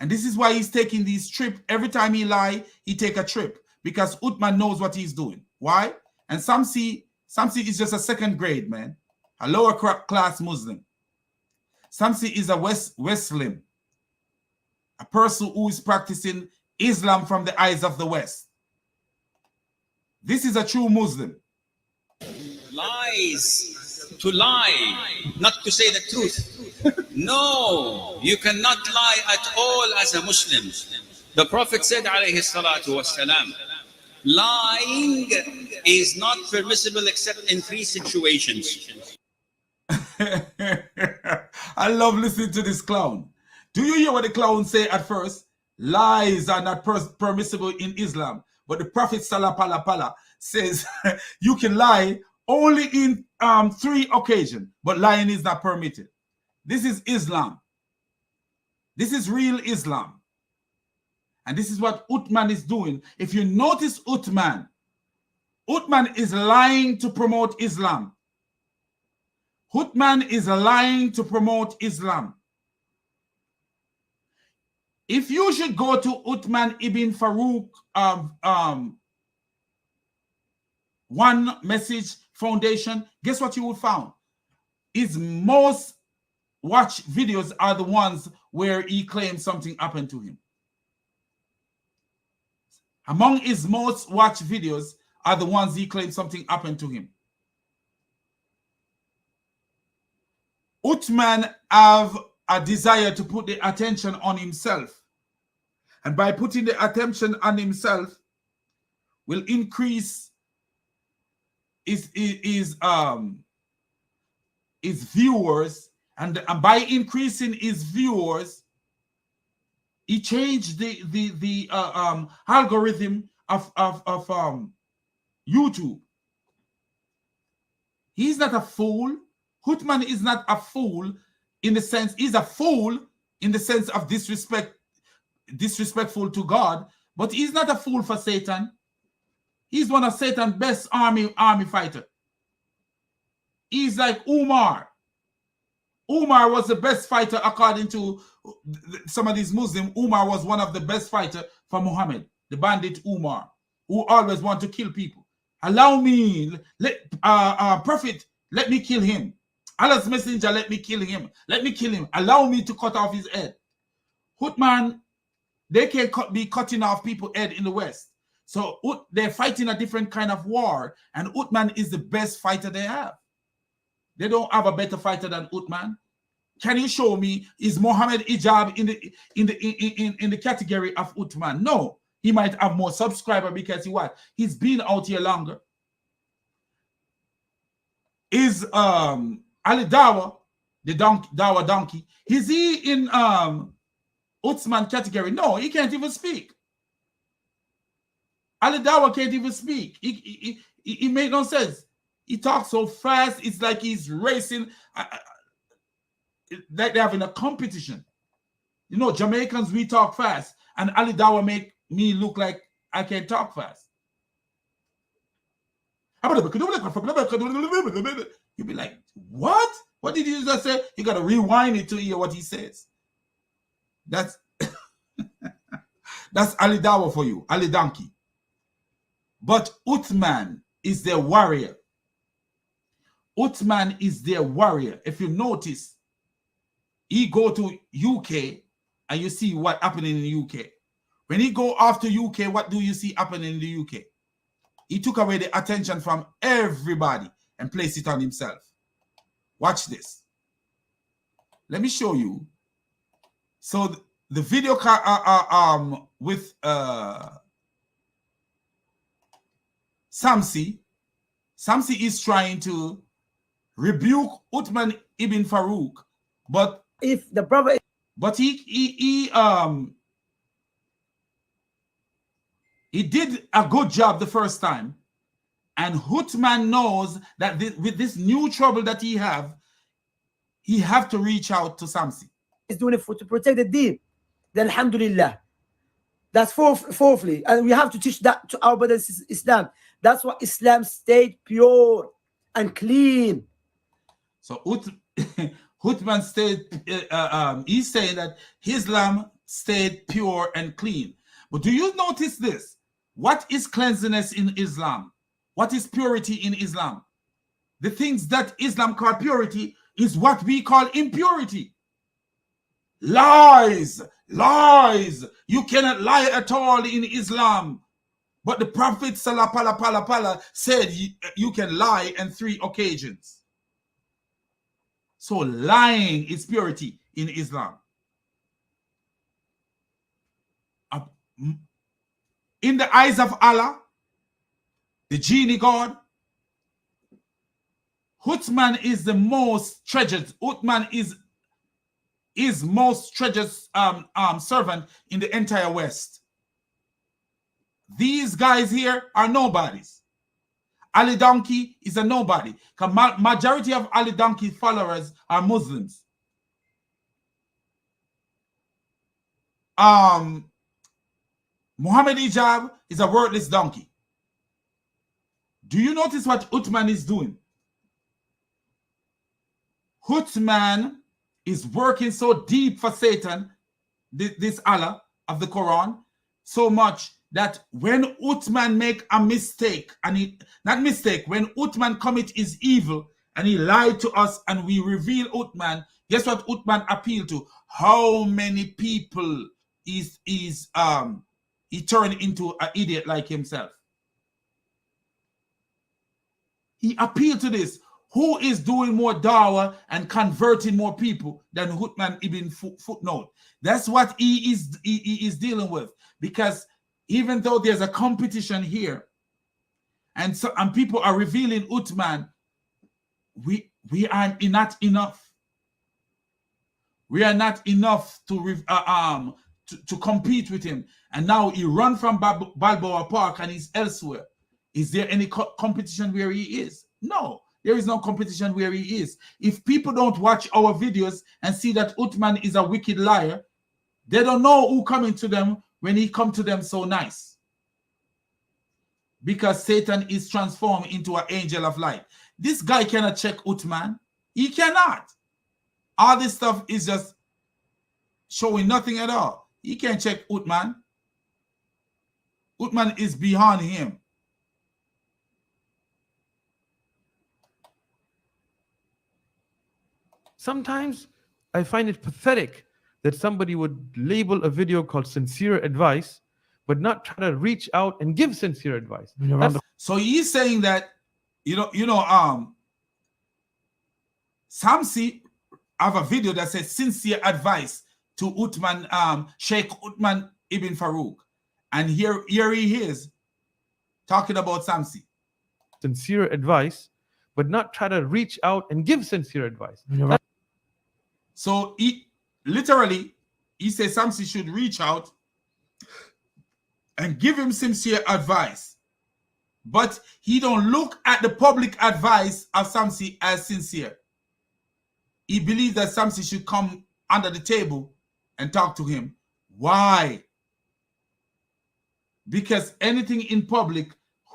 And this is why he's taking these trips. Every time he lie, he take a trip. Because Uthman knows what he's doing. Why? And some see is just a second grade, man. A lower class Muslim. Some see is a Wesleyan. A person who is practicing Islam from the eyes of the West. This is a true Muslim. Lies, to lie, not to say the truth. No, you cannot lie at all as a Muslim. The Prophet said, alayhi salatu wassalam, Lying is not permissible except in 3 situations. I love listening to this clown. Do you hear what the clown say at first? Lies are not permissible in Islam. But the Prophet Sallallahu says you can lie only in 3 occasions, but lying is not permitted. This is Islam. This is real Islam. And this is what Uthman is doing. If you notice Uthman is lying to promote Islam. Uthman is lying to promote Islam. If you should go to Uthman ibn Farooq One Message Foundation, guess what you will find? His most watched videos are the ones where he claims something happened to him. Among his most watched videos are the ones he claims something happened to him. Uthman have a desire to put the attention on himself. And by putting the attention on himself will increase his viewers. And by increasing his viewers, he changed the algorithm of YouTube. He's not a fool. Uthman is not a fool in the sense, he's a fool in the sense of disrespectful to God, but he's not a fool for Satan. He's one of Satan's best army fighter. He's like Umar. Umar was the best fighter according to some of these Muslims. Umar was one of the best fighters for Muhammad, the bandit Umar, who always want to kill people. Allow me, Prophet, let me kill him. Allah's messenger, let me kill him. Let me kill him. Allow me to cut off his head. Uthman, they can be cutting off people's head in the West. So they're fighting a different kind of war. And Uthman is the best fighter they have. They don't have a better fighter than Uthman. Can you show me, is Muhammad Ijab in the category of Uthman? No. He might have more subscribers because he's been out here longer. Is Ali Dawa, the Dawa donkey, is he in Uthman category? No, he can't even speak. Ali Dawa can't even speak. He made no sense. He talks so fast, it's like he's racing. Like they're having a competition. You know, Jamaicans, we talk fast, and Ali Dawa make me look like I can't talk fast. You'll be like, what? What did you just say? You got to rewind it to hear what he says. That's that's Ali Dawa for you, Ali Donkey. But Uthman is their warrior. Uthman is their warrior. If you notice, he go to UK and you see what happening in the UK. When he go after UK, what do you see happening in the UK? He took away the attention from everybody and placed it on himself. Watch this. Let me show you. So the video with Samsi is trying to rebuke Uthman ibn Farooq, but if the Prophet, but he did a good job the first time, and Uthman knows that with this new trouble that he have to reach out to Samsi. is doing it to protect the deen, then alhamdulillah. That's fourthly, and we have to teach that to our brothers in Islam. That's why Islam stayed pure and clean. So Uthman stayed, he's saying that Islam stayed pure and clean. But do you notice this? What is cleanliness in Islam? What is purity in Islam? The things that Islam call purity is what we call impurity. Lies. You cannot lie at all in Islam. But the Prophet Sallallahu said you can lie on 3 occasions. So lying is purity in Islam. In the eyes of Allah, the genie god. Uthman is the most treasured. Uthman is most treasured servant in the entire West. These guys here are nobodies. Ali Donkey is a nobody. Majority of Ali Donkey followers are Muslims. Muhammad Hijab is a wordless donkey. Do you notice what Uthman is doing? Uthman is working so deep for Satan, this Allah of the Quran, so much that when Uthman make a mistake, and when Uthman commit his evil and he lied to us and we reveal Uthman, guess what Uthman appealed to? How many people he turned into an idiot like himself? He appealed to this. Who is doing more dawah and converting more people than Uthman ibn Footnote? That's what he is dealing with. Because even though there's a competition here, and people are revealing Uthman, we are not enough. We are not enough to compete with him. And now he run from Balboa Park and he's elsewhere. Is there any competition where he is? No, there is no competition where he is. If people don't watch our videos and see that Uthman is a wicked liar, they don't know who coming to them when he come to them so nice. Because Satan is transformed into an angel of light. This guy cannot check Uthman. He cannot. All this stuff is just showing nothing at all. He can't check Uthman. Uthman is beyond him. Sometimes I find it pathetic that somebody would label a video called sincere advice, but not try to reach out and give sincere advice. So he's saying that, Samsi have a video that says sincere advice to Uthman, Sheikh Uthman ibn Farooq. And here he is talking about Samsi. Sincere advice, but not try to reach out and give sincere advice. So he says Samsi should reach out and give him sincere advice. But he don't look at the public advice of Samsi as sincere. He believes that Samsi should come under the table and talk to him. Why? Because anything in public,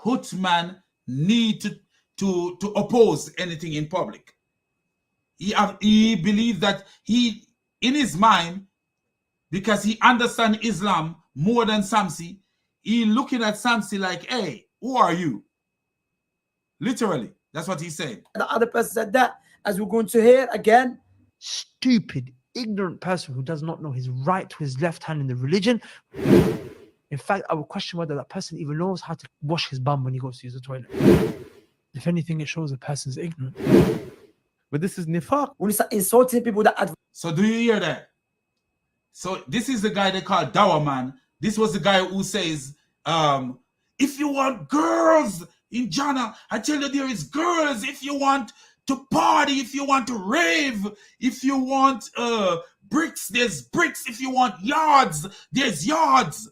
Uthman need to oppose anything in public. He believes that in his mind, because he understands Islam more than Samsi, he looking at Samsi like, hey, who are you? Literally, that's what he said. The other person said that, as we're going to hear again. Stupid, ignorant person who does not know his right to his left hand in the religion. In fact, I would question whether that person even knows how to wash his bum when he goes to use the toilet. If anything, it shows the person's ignorant. But this is nifaq. When you start insulting people that So do you hear that? So this is the guy they call Dawah Man. This was the guy who says, if you want girls in Jannah, I tell you there is girls. If you want to party, if you want to rave, if you want bricks, there's bricks. If you want yards, there's yards.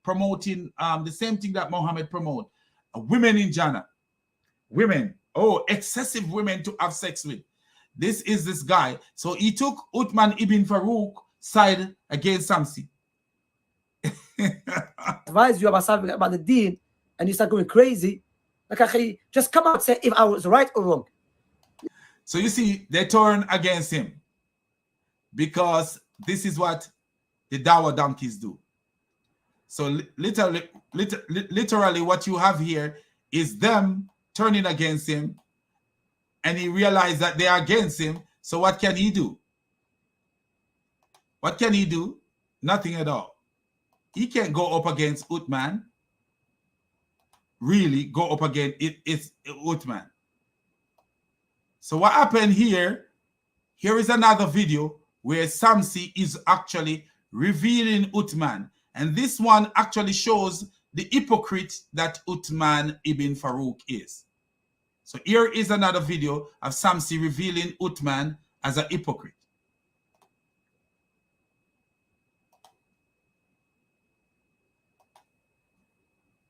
Promoting the same thing that Muhammad promote. Women in Jannah. Women. Oh, excessive women to have sex with. This is this guy. So he took Uthman ibn Farooq side against Samsi. advise you about something about the deen and you start going crazy, like, just come out and say if I was right or wrong. So you see, they turn against him because this is what the Dawah donkeys do. So literally what you have here is them turning against him, and he realized that they are against him. So what can he do? What can he do? Nothing at all. He can't go up against Uthman. Really go up against it's Uthman. So what happened here? Here is another video where Samsi is actually revealing Uthman. And this one actually shows the hypocrite that Uthman ibn Farooq is. So here is another video of Samsi revealing Uthman as a hypocrite.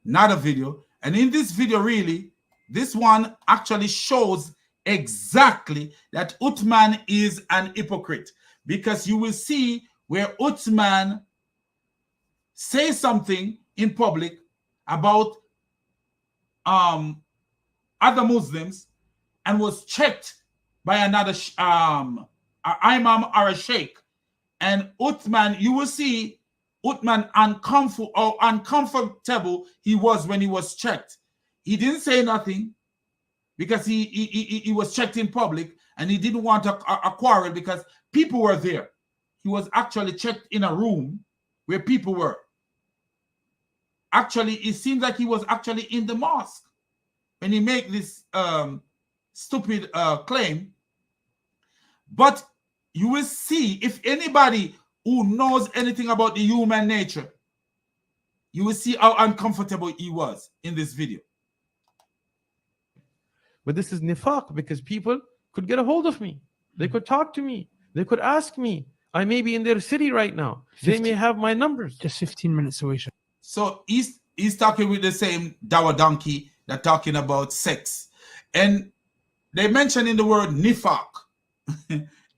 Another video. And in this video, really, this one actually shows exactly that Uthman is an hypocrite, because you will see where Uthman says something in public about other Muslims and was checked by another imam or a sheikh. And Uthman, you will see Uthman uncomfortable he was when he was checked. He didn't say nothing because he was checked in public, and he didn't want a quarrel because people were there. He was actually checked in a room where people were. Actually, it seems like he was actually in the mosque when he made this stupid claim. But you will see, if anybody who knows anything about the human nature, you will see how uncomfortable he was in this video. But this is nifaq, because people could get a hold of me. They could talk to me. They could ask me. I may be in their city right now. They may have my numbers. Just 15 minutes away. So he's talking with the same dawa donkey that talking about sex. And they mention in the word nifaq,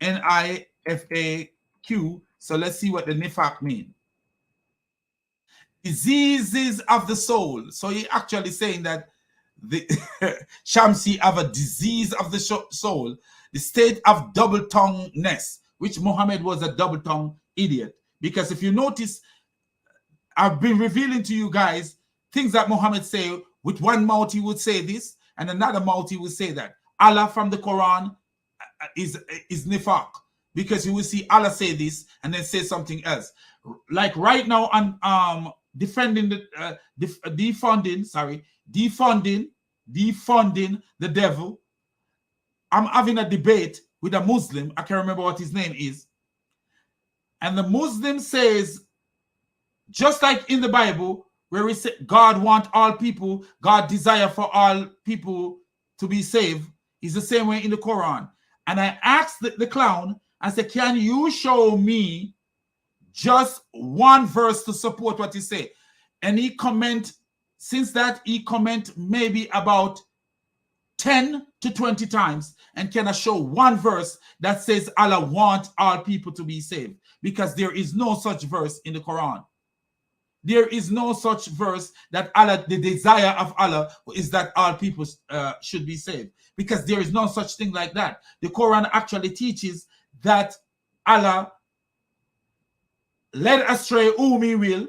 N-I-F-A-Q. So let's see what the nifaq mean. Diseases of the soul. So he actually saying that the Shamsi have a disease of the soul, the state of double-tonguedness, which Muhammad was a double-tongued idiot. Because if you notice, I've been revealing to you guys things that Muhammad say. With one mouth he would say this, and another mouth he would say that. Allah from the Quran is nifaq, because you will see Allah say this and then say something else. Like right now on defunding the devil. I'm having a debate with a Muslim. I can't remember what his name is. And the Muslim says, just like in the Bible, where we say God wants all people, God desire for all people to be saved, is the same way in the Quran. And I asked the clown, I said, can you show me just one verse to support what you say? And he comment, since that he comment maybe about 10 to 20 times, and can I show one verse that says Allah wants all people to be saved? Because there is no such verse in the Quran. There is no such verse that Allah, the desire of Allah is that all people should be saved. Because there is no such thing like that. The Quran actually teaches that Allah led astray whom he will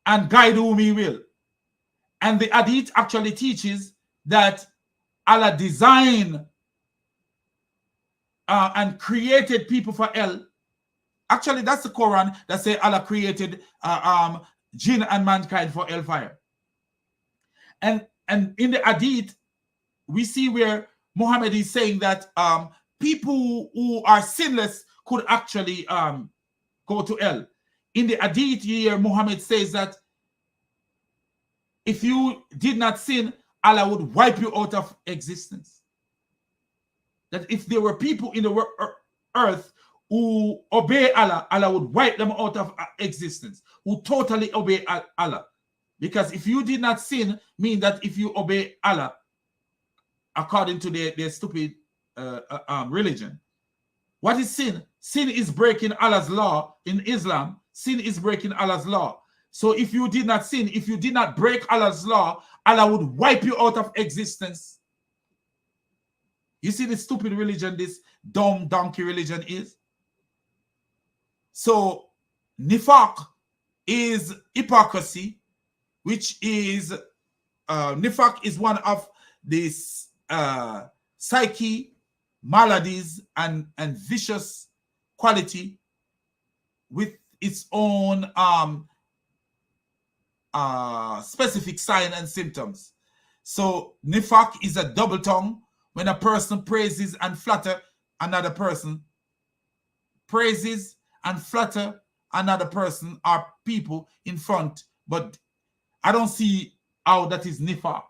and guide whom he will. And the Hadith actually teaches that Allah designed and created people for hell. Actually, that's the Quran that says Allah created jinn and mankind for hellfire. And in the Hadith, we see where Muhammad is saying that people who are sinless could actually go to hell. In the Hadith here, Muhammad says that if you did not sin, Allah would wipe you out of existence. That if there were people in the earth who obey Allah, Allah would wipe them out of existence, who totally obey Allah. Because if you did not sin, mean that if you obey Allah, according to their stupid religion. What is sin? Sin is breaking Allah's law in Islam. Sin is breaking Allah's law. So if you did not sin, if you did not break Allah's law, Allah would wipe you out of existence. You see the stupid religion this dumb donkey religion is? So nifaq is hypocrisy, which is nifaq is one of these psyche maladies and vicious quality with its own specific sign and symptoms. So nifaq is a double tongue. When a person praises and flatter another person, praises and flatter another person or people in front, but I don't see how that is nifaq.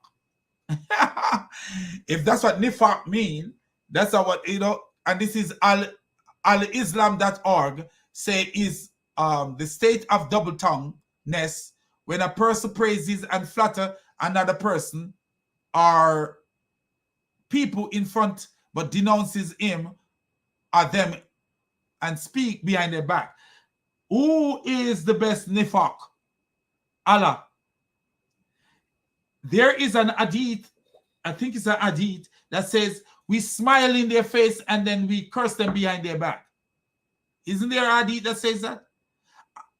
If that's what nifaq mean, that's what, you know. And this is alislam.org say is the state of double tongueness when a person praises and flatter another person or people in front but denounces him or them and speak behind their back. Who is the best nifaq? Allah. There is an hadith, I think it's an hadith, that says we smile in their face and then we curse them behind their back. Isn't there a hadith that says that?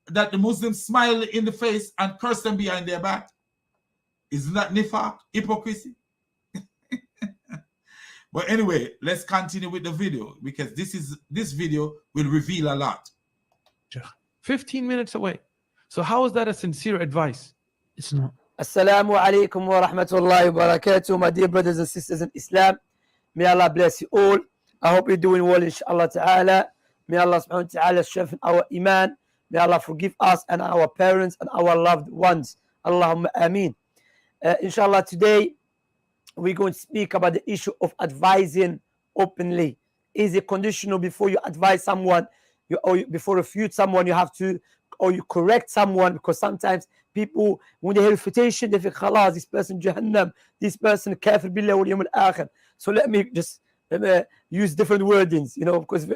That the Muslims smile in the face and curse them behind their back? Isn't that nifaq, hypocrisy? But anyway, let's continue with the video because this video will reveal a lot. 15 minutes away. So how is that a sincere advice? It's not. Assalamu alaikum wa rahmatullahi wa barakatuh, my dear brothers and sisters in Islam. May Allah bless you all. I hope you're doing well, inshallah ta'ala. May Allah subhanahu wa ta'ala strengthen our iman. May Allah forgive us and our parents and our loved ones. Allahumma ameen. Inshallah, today we're going to speak about the issue of advising openly. Is it conditional before you advise someone, before you refute someone, you have to, or you correct someone? Because sometimes people, when they hear refutation, they think, khalas, this person Jahannam, this person kafir billah wal yawm al-akhir. So let me just use different wordings, you know, because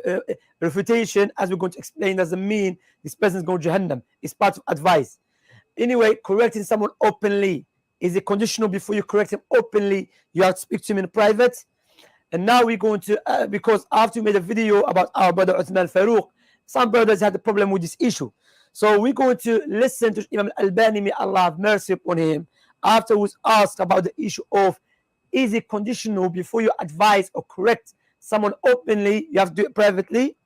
refutation, as we're going to explain, doesn't mean this person is going to Jahannam. It's part of advice. Anyway, correcting someone openly. Is it conditional before you correct him openly? You have to speak to him in private. And now we're going to, because after we made a video about our brother Uthman Farooq, some brothers had a problem with this issue. So we're going to listen to Imam Al-Albani, may Allah have mercy upon him, after he was asked about the issue of, is it conditional before you advise or correct someone openly? You have to do it privately.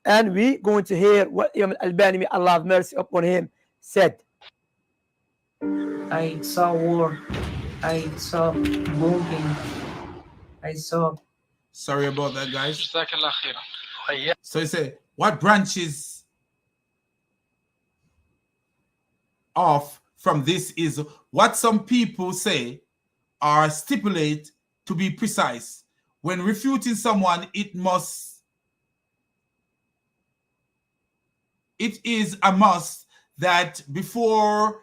And we're going to hear what Imam Al-Albani, may Allah have mercy upon him, said. I saw war. I saw moving. I saw. Sorry about that, guys. So he said, what branches off from this is what some people say or stipulate to be precise. When refuting someone, it is a must that before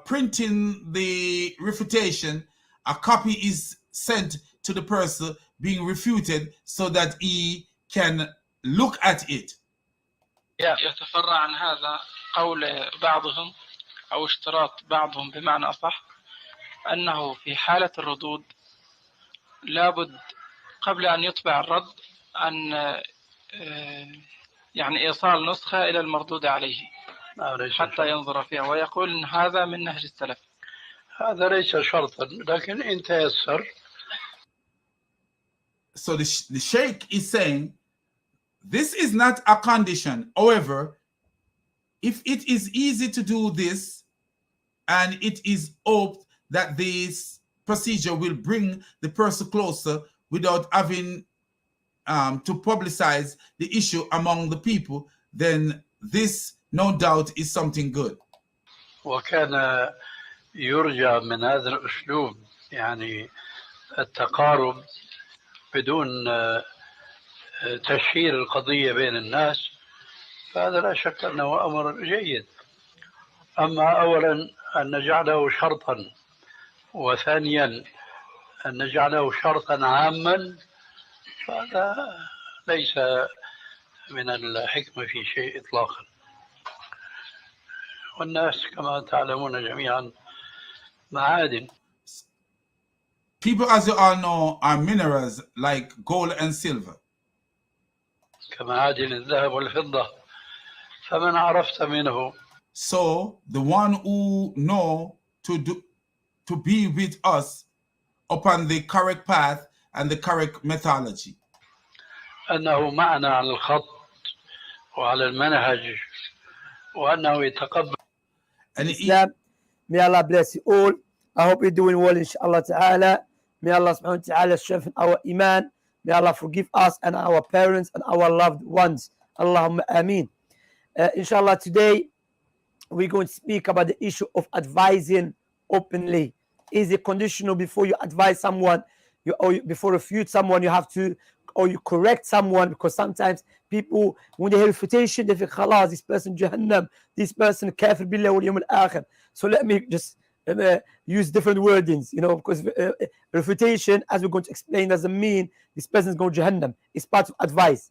printing the refutation, a copy is sent to the person being refuted so that he can look at it. يتفرع عن هذا قول بعضهم أو اشتراط بعضهم بمعنى أصح أنه في حالة الردود لابد قبل أن يطبع الرد أن يعني إيصال نسخة إلى المردود عليه حتى ينظر فيها ويقول إن هذا من نهج السلف. هذا ليس شرطا لكن إن تيسر. So the Sheikh is saying this is not a condition. However, if it is easy to do this and it is hoped that this procedure will bring the person closer without having to publicize the issue among the people, then this no doubt is something good. وكان يرجى من هذا الأسلوب يعني التقارب بدون تشهير القضية بين الناس، فهذا لا شك أنه أمر جيد. أما أولا أن نجعله شرطا، وثانيا أن نجعله شرطا عاما، فهذا ليس من الحكمة في شيء إطلاقا. والناس كما تعلمون جميعا معادن. People, as you all know, are minerals like gold and silver. كمعادن الذهب والفضة، فمن عرفت منه. So the one who know to be with us upon the correct path and the correct methodology. أنه معنا على الخط وعلى المنهج وأنه يتقبل. And Islam, may Allah bless you all. I hope you're doing well, inshallah ta'ala. May Allah subhanahu wa ta'ala strengthen our iman. May Allah forgive us and our parents and our loved ones. Allahumma ameen. Inshallah, today we're going to speak about the issue of advising openly. Is it conditional before you advise someone, before you refute someone, you have to, or you correct someone? Because sometimes people, when they hear refutation, they think, khalas, this person Jahannam, this person kafir billah wal yawm al-akhir. So let me just use different wordings, because refutation, as we're going to explain, doesn't mean this person is going to Jahannam. It's part of advice.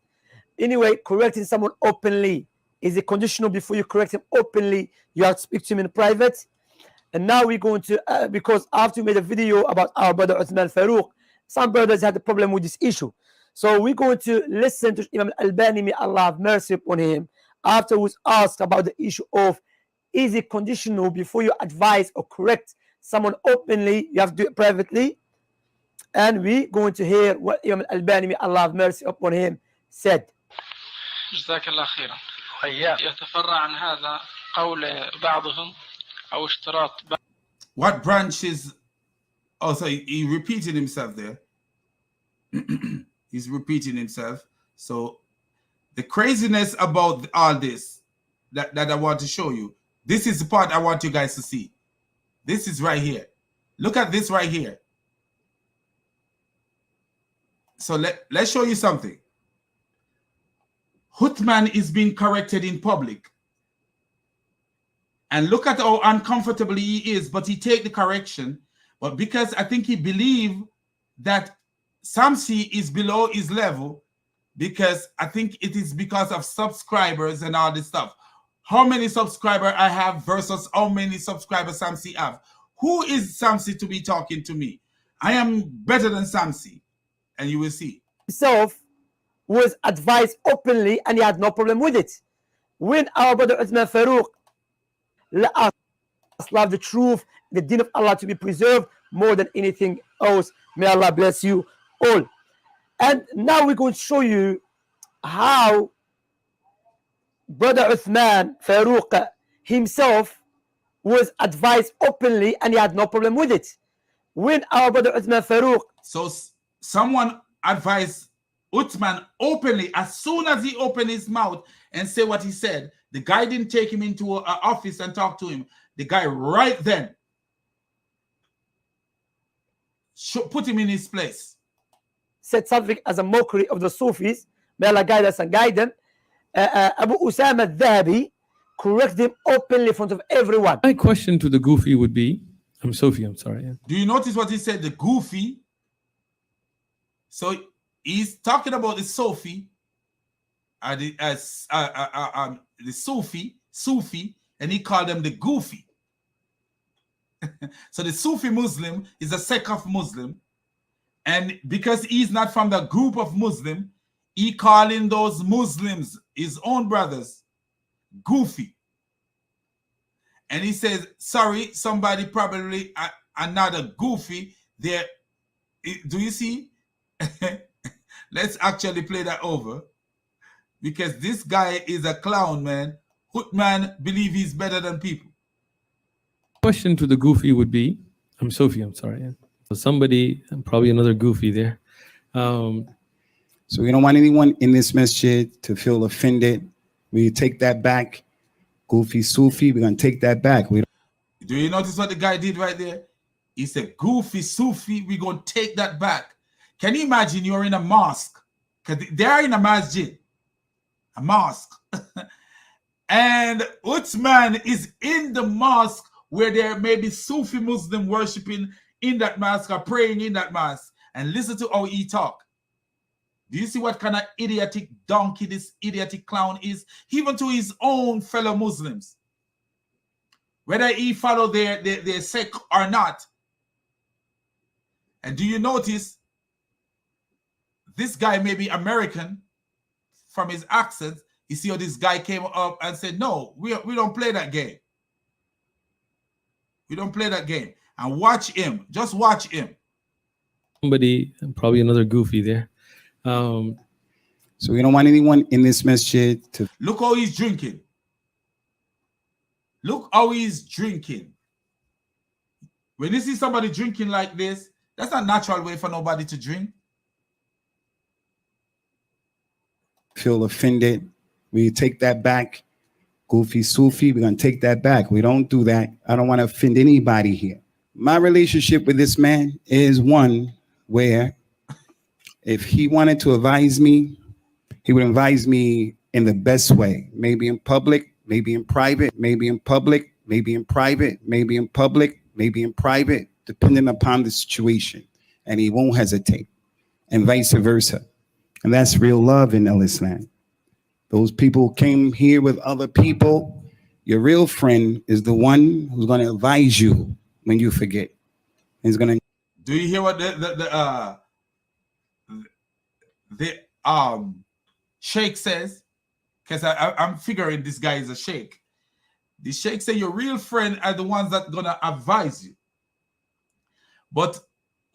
Anyway, correcting someone openly. Is it conditional before you correct him openly? You have to speak to him in private. And now we're going to, because after we made a video about our brother Uthman Farooq, some brothers had a problem with this issue. So we're going to listen to Imam Al-Albani, may Allah have mercy upon him, after he was asked about the issue of, is it conditional before you advise or correct someone openly? You have to do it privately. And we're going to hear what Imam Al-Albani, may Allah have mercy upon him, said. جزاك الله خيرا. يتفرع عن هذا قول بعضهم أو اشتراط. What branches? Oh, so he repeated himself there. He's repeating himself. So the craziness about all this that I want to show you. This is the part I want you guys to see. This is right here. Look at this right here. So let's show you something. Uthman is being corrected in public. And look at how uncomfortable he is, but he take the correction. But because I think he believe that Samsi is below his level, because I think it is because of subscribers and all this stuff. How many subscribers I have versus how many subscribers Samsi have. Who is Samsi to be talking to me? I am better than Samsi. And you will see. Himself was advised openly and he had no problem with it. When our brother Uthman Farooq, let us love the truth, the deen of Allah to be preserved more than anything else. May Allah bless you all. And now we're going to show you how brother Uthman Farooq himself was advised openly and he had no problem with it. When our brother Uthman Farooq, so someone advised Uthman openly, as soon as he opened his mouth and say what he said, the guy didn't take him into an office and talk to him. The guy right then put him in his place. Said something as a mockery of the Sufis. May Allah guide us and guide them. Abu Usama al-Dhahabi corrected him openly in front of everyone. My question to the goofy would be, I'm Sophie, I'm sorry. Do you notice what he said, the goofy? So he's talking about the Sufi, the Sufi, and he called them the goofy. So the Sufi Muslim is a sect of Muslim, and because he's not from the group of Muslim, he calling those Muslims, his own brothers, goofy. And he says, sorry, somebody probably another goofy there. Do you see? Let's actually play that over, because this guy is a clown, man. Uthman believe he's better than people. Question to the goofy would be, I'm Sophie, I'm sorry. So somebody, probably another goofy there. So we don't want anyone in this masjid to feel offended. We take that back. Goofy Sufi, we're going to take that back. Do you notice what the guy did right there? He said, goofy Sufi, we're going to take that back. Can you imagine you're in a mosque? Because they are in a masjid, a mosque. And Uthman is in the mosque where there may be Sufi Muslim worshiping in that mosque or praying in that mosque. And listen to how he talk. Do you see what kind of idiotic donkey this idiotic clown is? Even to his own fellow Muslims. Whether he follow their sect or not. And do you notice this guy may be American from his accent? You see how this guy came up and said, no, we don't play that game. We don't play that game. And watch him. Just watch him. Somebody, probably another goofy there. So we don't want anyone in this masjid to... Look how he's drinking. Look how he's drinking. When you see somebody drinking like this, that's not a natural way for nobody to drink. Feel offended. We take that back. Goofy Sufi, we're going to take that back. We don't do that. I don't want to offend anybody here. My relationship with this man is one where if he wanted to advise me, he would advise me in the best way. Maybe in public, maybe in private, maybe in public, maybe in private, maybe in public, maybe in private, depending upon the situation. And he won't hesitate, and vice versa. And that's real love in Islam. Those people came here with other people. Your real friend is the one who's going to advise you when you forget. He's going to. Do you hear what the sheikh says? Because I'm figuring this guy is a sheikh. The sheikh say your real friend are the ones that gonna advise you. But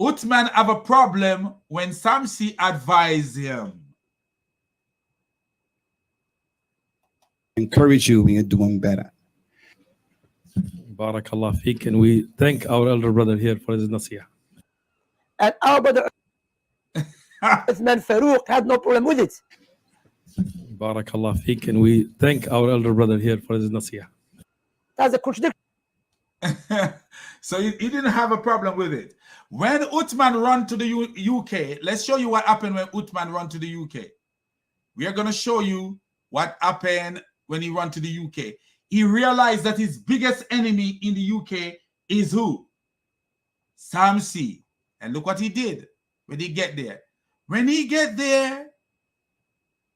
Uthman have a problem when Samsi advise him. Encourage you when you're doing better. Barakallah feek, and we thank our elder brother here for his nasiyah. And our brother Uthman Farooq had no problem with it. Barakallah feek, and we thank our elder brother here for his nasiyah. That's a contradiction. So he didn't have a problem with it. When Uthman run to the UK, let's show you what happened when Uthman run to the UK. We are going to show you what happened when he run to the UK. He realized that his biggest enemy in the UK is who? Samsi. And look what he did when he get there. When he get there,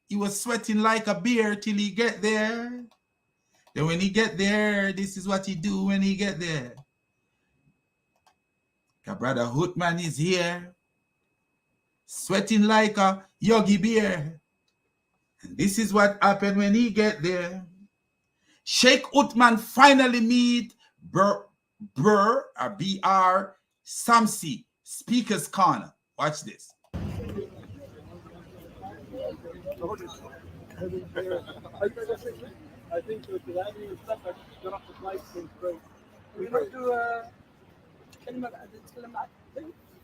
he was sweating like a bear till he get there. Then when he get there, this is what he do when he get there. Brother Uthman is here, sweating like a yogi bear. And this is what happened when he get there. Sheikh Uthman finally meet BR Samsi, Speaker's Corner. Watch this. I think الكلامي اتفق شرح سلايد من كويس. كلمة بعد نتكلم معك.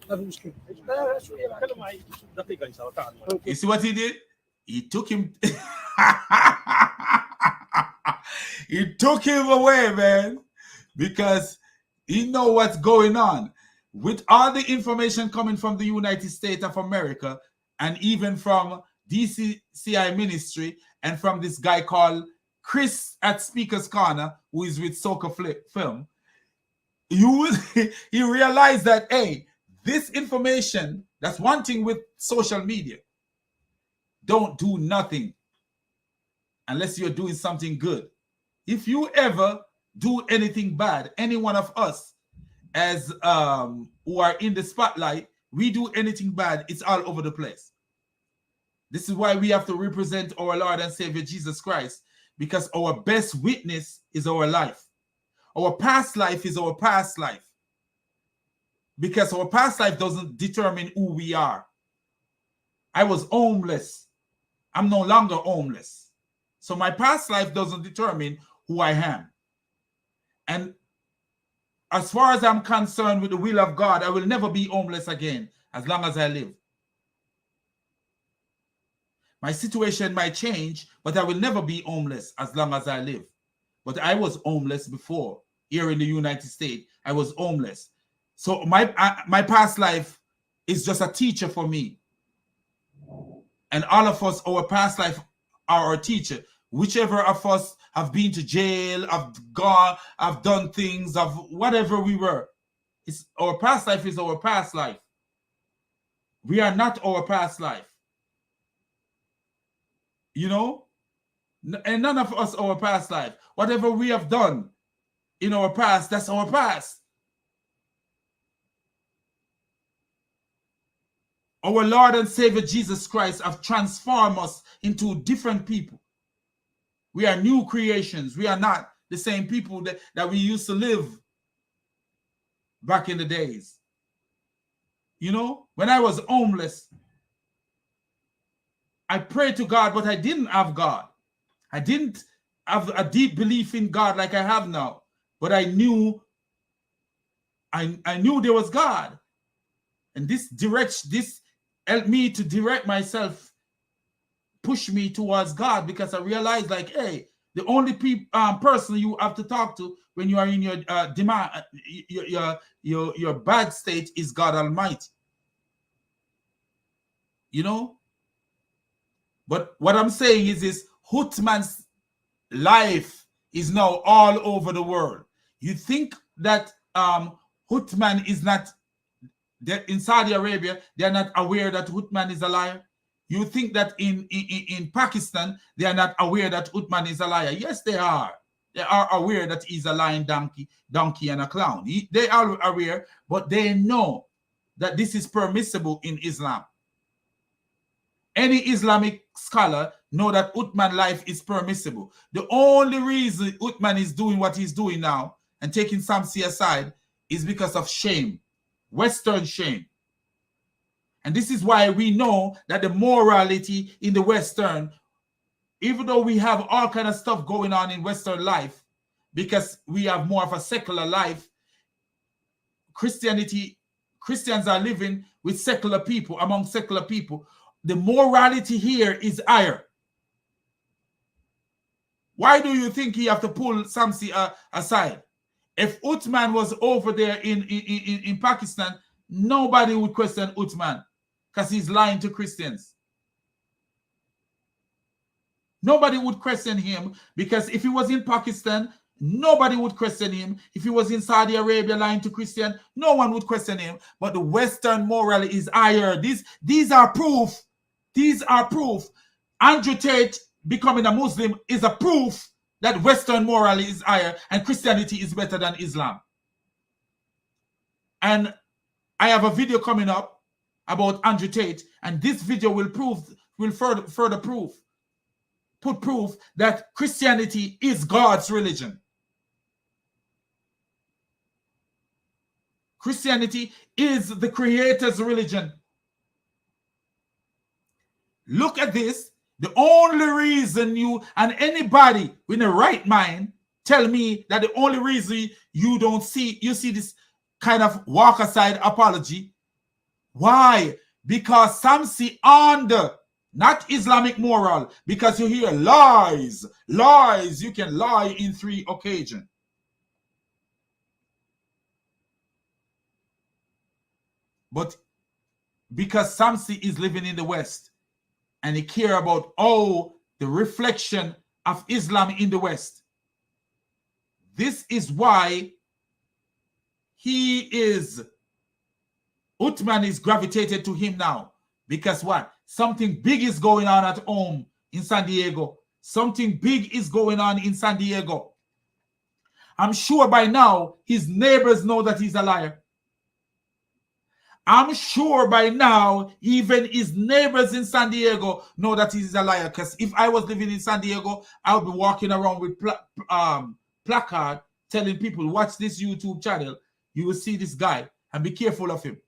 ما في مشكلة. لا شوية تكلم معي دقيقة إن شاء الله تعال. You see what he did? He took him. He took him away, man, because he know what's going on. With all the information coming from the United States of America and even from DCCI ministry and from this guy called Chris at Speaker's Corner, who is with Soca Film, he realized that, hey, this information, that's one thing with social media. Don't do nothing unless you're doing something good. If you ever do anything bad, any one of us as who are in the spotlight, we do anything bad, it's all over the place. This is why we have to represent our Lord and Savior Jesus Christ, because our best witness is our life. Our past life is our past life. Because our past life doesn't determine who we are. I was homeless. I'm no longer homeless. So my past life doesn't determine who I am. And as far as I'm concerned with the will of God, I will never be homeless again as long as I live. My situation might change, but I will never be homeless as long as I live. But I was homeless before. Here in the United States, I was homeless. So my past life is just a teacher for me. And all of us, our past life are our teacher. Whichever of us have been to jail, have gone, have done things, of whatever we were. It's our past life is our past life. We are not our past life. You know? And none of us our past life. Whatever we have done in our past, that's our past. Our Lord and Savior Jesus Christ have transformed us into different people. We are new creations. We are not the same people that we used to live back in the days. You know, when I was homeless, I prayed to God, but I didn't have God. I didn't have a deep belief in God like I have now. But I knew there was God. And this helped me to direct myself, push me towards God, because I realized, like, hey, The only person you have to talk to when you are in your your bad state is God Almighty. You know? But what I'm saying is this: Uthman's life is now all over the world. You think that Uthman is not in Saudi Arabia, they're not aware that Uthman is a liar? You think that in Pakistan, they are not aware that Uthman is a liar? Yes, they are. They are aware that he's a lying donkey and a clown. They are aware, but they know that this is permissible in Islam. Any Islamic scholar know that Uthman's life is permissible. The only reason Uthman is doing what he's doing now and taking Samsi aside is because of shame, Western shame. And this is why we know that the morality in the Western, even though we have all kind of stuff going on in Western life, because we have more of a secular life, Christians are living with secular people, among secular people. The morality here is higher. Why do you think he have to pull Samsi aside? If Uthman was over there in Pakistan, nobody would question Uthman because he's lying to Christians. Nobody would question him because if he was in Pakistan, nobody would question him. If he was in Saudi Arabia lying to Christian, no one would question him. But the Western morality is higher. These are proof. These are proof. Andrew Tate becoming a Muslim is a proof that Western morality is higher and Christianity is better than Islam. And I have a video coming up about Andrew Tate, and this video will further put proof that Christianity is God's religion. Christianity is the Creator's religion. Look at this. The only reason you and anybody with a right mind tell me that the only reason you see this kind of walk aside apology. Why? Because Samsi under not Islamic moral, because you hear lies, you can lie in 3 occasions. But because Samsi is living in the West and he care about the reflection of Islam in the West, this is why Uthman is gravitated to him now. Because what? Something big is going on at home in San Diego. Something big is going on in San Diego. I'm sure by now his neighbors know that he's a liar. I'm sure by now even his neighbors in San Diego know that he's a liar. Because if I was living in San Diego, I would be walking around with placard telling people, watch this YouTube channel. You will see this guy and be careful of him.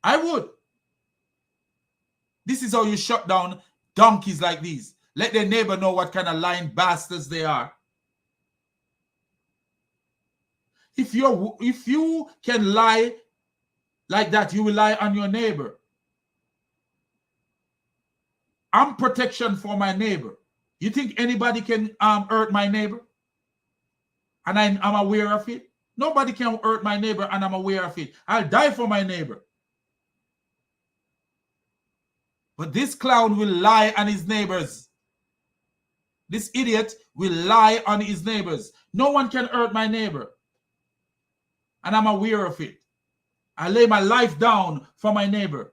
I would. This is how you shut down donkeys like these. Let their neighbor know what kind of lying bastards they are. If you can lie like that, you will lie on your neighbor. I'm protection for my neighbor. You think anybody can hurt my neighbor? And I'm aware of it? Nobody can hurt my neighbor and I'm aware of it. I'll die for my neighbor. But this clown will lie on his neighbors. This idiot will lie on his neighbors. No one can hurt my neighbor. And I'm aware of it. I lay my life down for my neighbor.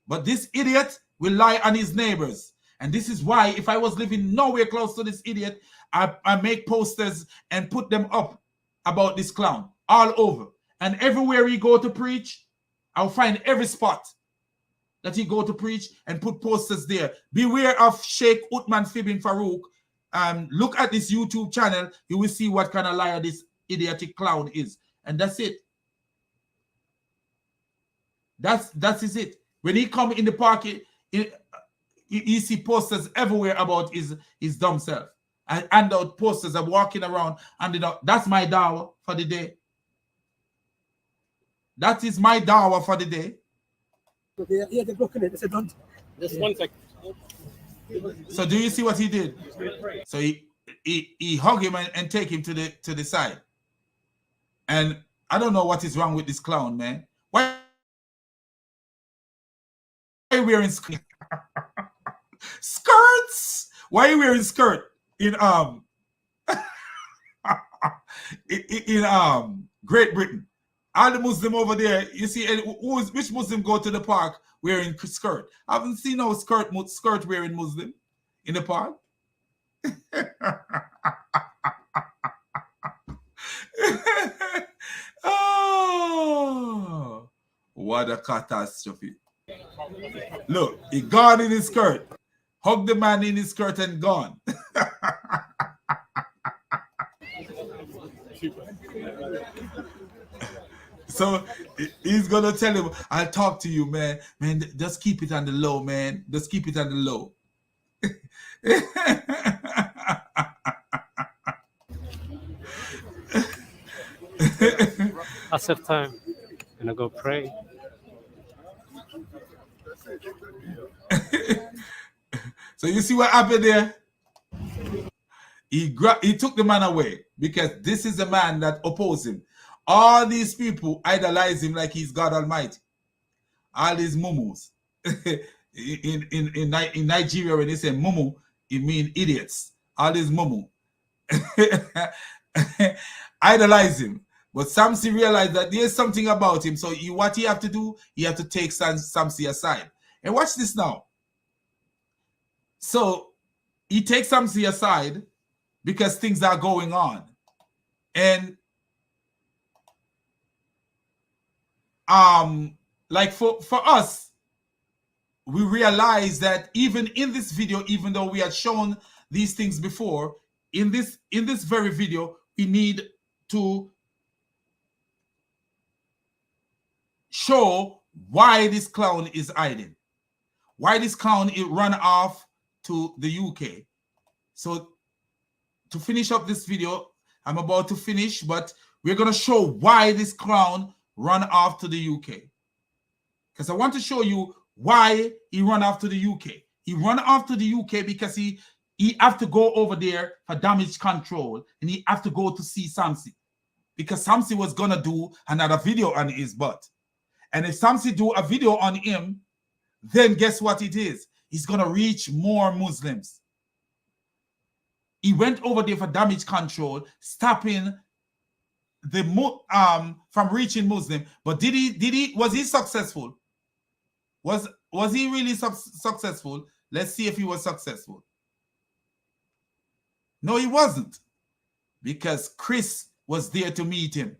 But this idiot will lie on his neighbors. And this is why if I was living nowhere close to this idiot, I make posters and put them up about this clown all over. And everywhere he go to preach, I'll find every spot that he go to preach and put posters there. Beware of Sheikh Uthman Fibin Farooq. Look at this YouTube channel. You will see what kind of liar this idiotic clown is. And that's it. That is it. When he come in the park, you see posters everywhere about his dumb self. I hand out posters. I'm walking around and that's my dawah for the day. That is my dawah for the day. Yeah, they're blocking it. They said don't. Just 1 second. So do you see what he did? So he hug him and take him to the side. And I don't know what is wrong with this clown, man. Why are you wearing skirts? Why are you wearing skirt in Great Britain? All the Muslim over there, you see, which Muslim go to the park wearing skirt? I haven't seen no skirt wearing Muslim in the park. Oh, what a catastrophe. Look, he gone in his skirt. Hug the man in his skirt and gone. So he's gonna tell him, I'll talk to you, man. Man, just keep it on the low, man. Just keep it on the low. Asr time. Gonna go pray. So you see what happened there? He took the man away because this is a man that opposed him. All these people idolize him like he's God Almighty. All these mumus. in Nigeria, when they say mumu, it means idiots. All these mumu. Idolize him. But Samsi realized that there's something about him. So what he have to do, he have to take Samsi aside. And watch this now. So he takes Samsi aside because things are going on. And like for us, we realize that even in this video, even though we had shown these things before, in this very video, we need to show why this clown is hiding, why this clown run off to the UK. So to finish up this video, I'm about to finish, but we're going to show why this clown run off to the UK. Because I want to show you why he run off to the UK. He run off to the UK because he have to go over there for damage control, and he have to go to see Samsi. Because Samsi was going to do another video on his butt. And if Samsi do a video on him, then guess what it is? He's going to reach more Muslims. He went over there for damage control, stopping the from reaching Muslim. But was he successful? Was he really successful? Let's see if he was successful. No, he wasn't. Because Chris was there to meet him.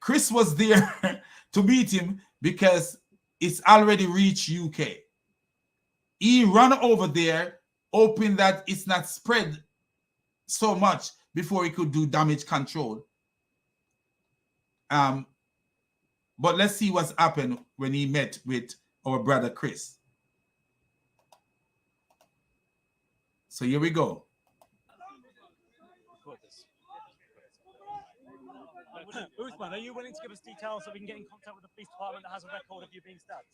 Chris was there to meet him because it's already reached UK. He ran over there hoping that it's not spread so much before he could do damage control. But let's see what's happened when he met with our brother Chris. So here we go. Uthman, are you willing to give us details so we can get in contact with the police department that has a record of you being stabbed?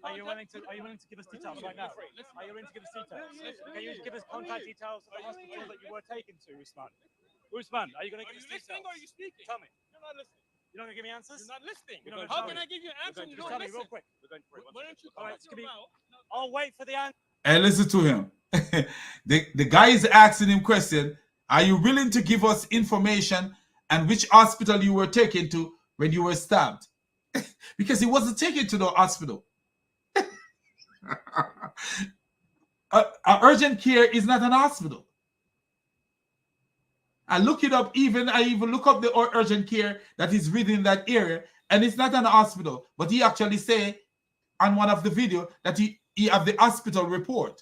Are you willing to give us details right now? Are you willing to give us details? Can you give us contact details of the hospital that you were taken to, Uthman? Uthman, are you going to give us details? Or are you speaking? Tell me. You're not listening. You're not going to give me answers? You're not listening. How can I give you an answer? You don't listen. Real quick. Why don't you come out? I'll wait for the answer. And listen to him. The guy is asking him question. Are you willing to give us information and which hospital you were taken to when you were stabbed? Because he wasn't taken to the hospital. Urgent care is not an hospital. I look it up. I even look up the urgent care that is within that area, and it's not an hospital. But he actually say on one of the video that he have the hospital report.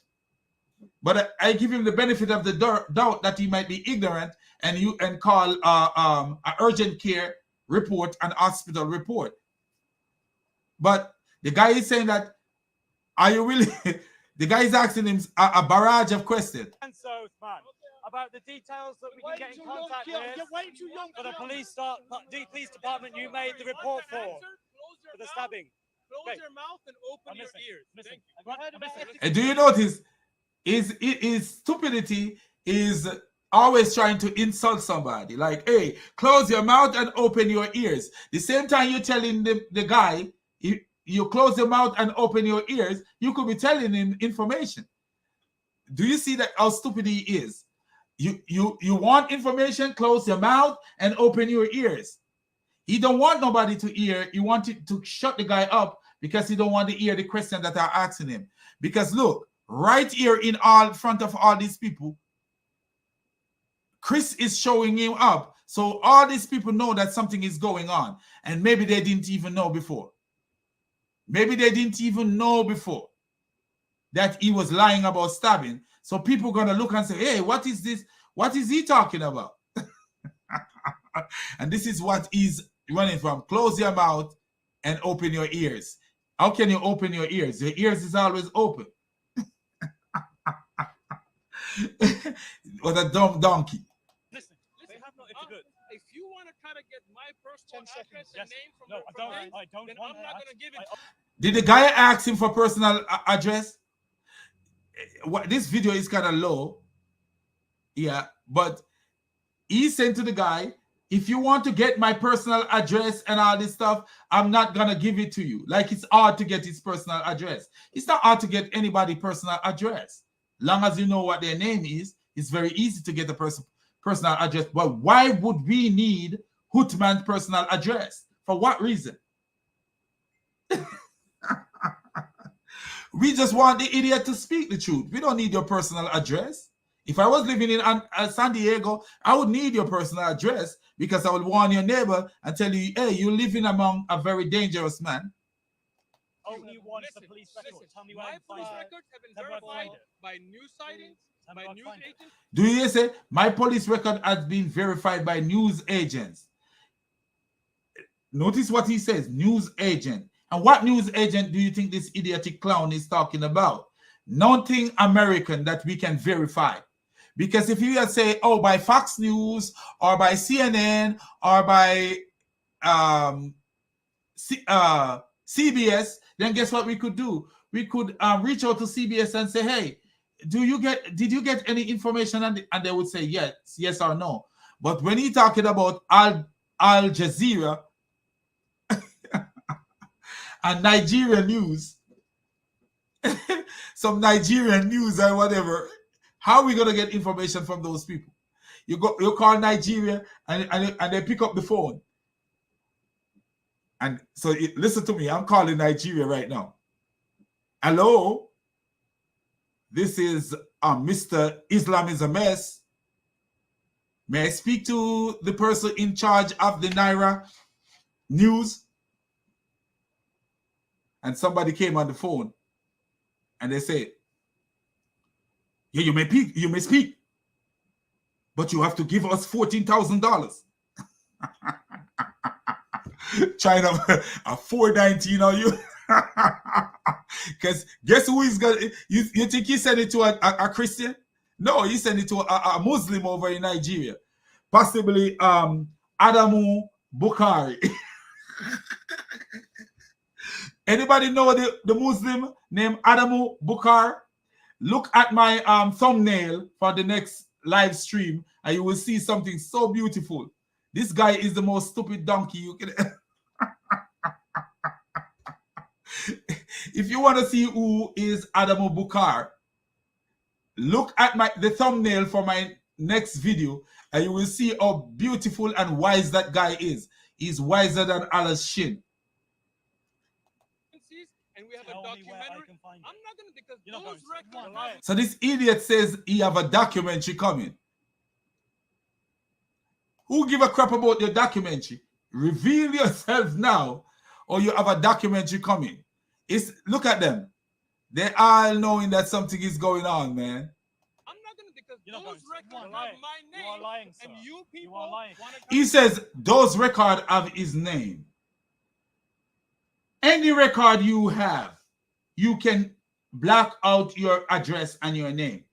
But I give him the benefit of the doubt that he might be ignorant and call an urgent care report an hospital report. But the guy is saying that, are you really? The guy is asking him a barrage of questions. And so, man, about the details that we can get in contact with for the police department you made the report for the stabbing. Close your mouth and open your ears. Thank you. And do you notice is stupidity is always trying to insult somebody? Like, hey, close your mouth and open your ears. The same time you're telling the guy, you close your mouth and open your ears, you could be telling him information. Do you see that how stupid he is? You want information, close your mouth and open your ears. He don't want nobody to hear. He wanted to shut the guy up because he don't want to hear the question that are asking him. Because look, right here in front of all these people, Chris is showing him up. So all these people know that something is going on. And maybe they didn't even know before. Maybe they didn't even know before that he was lying about stabbing. So people are going to look and say, hey, what is this? What is he talking about? And this is what he's running from. Close your mouth and open your ears. How can you open your ears? Your ears is always open. What a dumb donkey. Listen, if you want to try to get my personal address and name from then I'm not going to give it. Did the guy ask him for personal address? This video is kind of low. Yeah, but he said to the guy, if you want to get my personal address and all this stuff, I'm not going to give it to you. Like it's hard to get his personal address. It's not hard to get anybody personal address. Long as you know what their name is, it's very easy to get a personal address. But why would we need Uthman's personal address? For what reason? We just want the idiot to speak the truth. We don't need your personal address. If I was living in San Diego, I would need your personal address because I would warn your neighbor and tell you, hey, you're living among a very dangerous man. Only wants the police record. Tell me my police records have been verified by news sightings, by news agents. Do you say my police record has been verified by news agents? Notice what he says, news agent. And what news agent do you think this idiotic clown is talking about? Nothing American that we can verify. Because if you say, oh, by Fox News or by CNN or by CBS, then guess what we could do? We could reach out to CBS and say, hey, did you get any information? And they would say yes or no. But when he's talking about Al Jazeera and Nigerian news, some Nigerian news or whatever, how are we going to get information from those people? You call Nigeria and they pick up the phone. And so listen to me, I'm calling Nigeria right now. Hello? This is Mr. Islam is a Mess. May I speak to the person in charge of the Naira news? And somebody came on the phone and they said, yeah, you may speak, but you have to give us $14,000. China, a 419 on you. Because guess who is going to, you think he sent it to a Christian? No, he sent it to a Muslim over in Nigeria. Possibly Adamu Bukhari. Anybody know the Muslim named Adamu Bukhari? Look at my thumbnail for the next live stream and you will see something so beautiful. This guy is the most stupid donkey you can. If you want to see who is Adamu Bukhari, look at the thumbnail for my next video and you will see how beautiful and wise that guy is. He's wiser than Allah's shin. And we have a documentary. I'm not going to, because those records. So this idiot says he have a documentary coming. Who give a crap about your documentary? Reveal yourself now, or you have a documentary coming. Look at them. They all knowing that something is going on, man. I'm not going to, because those records have my name. You are lying, sir. And you people are lying. He says those records have his name. Any record you have, you can black out your address and your name.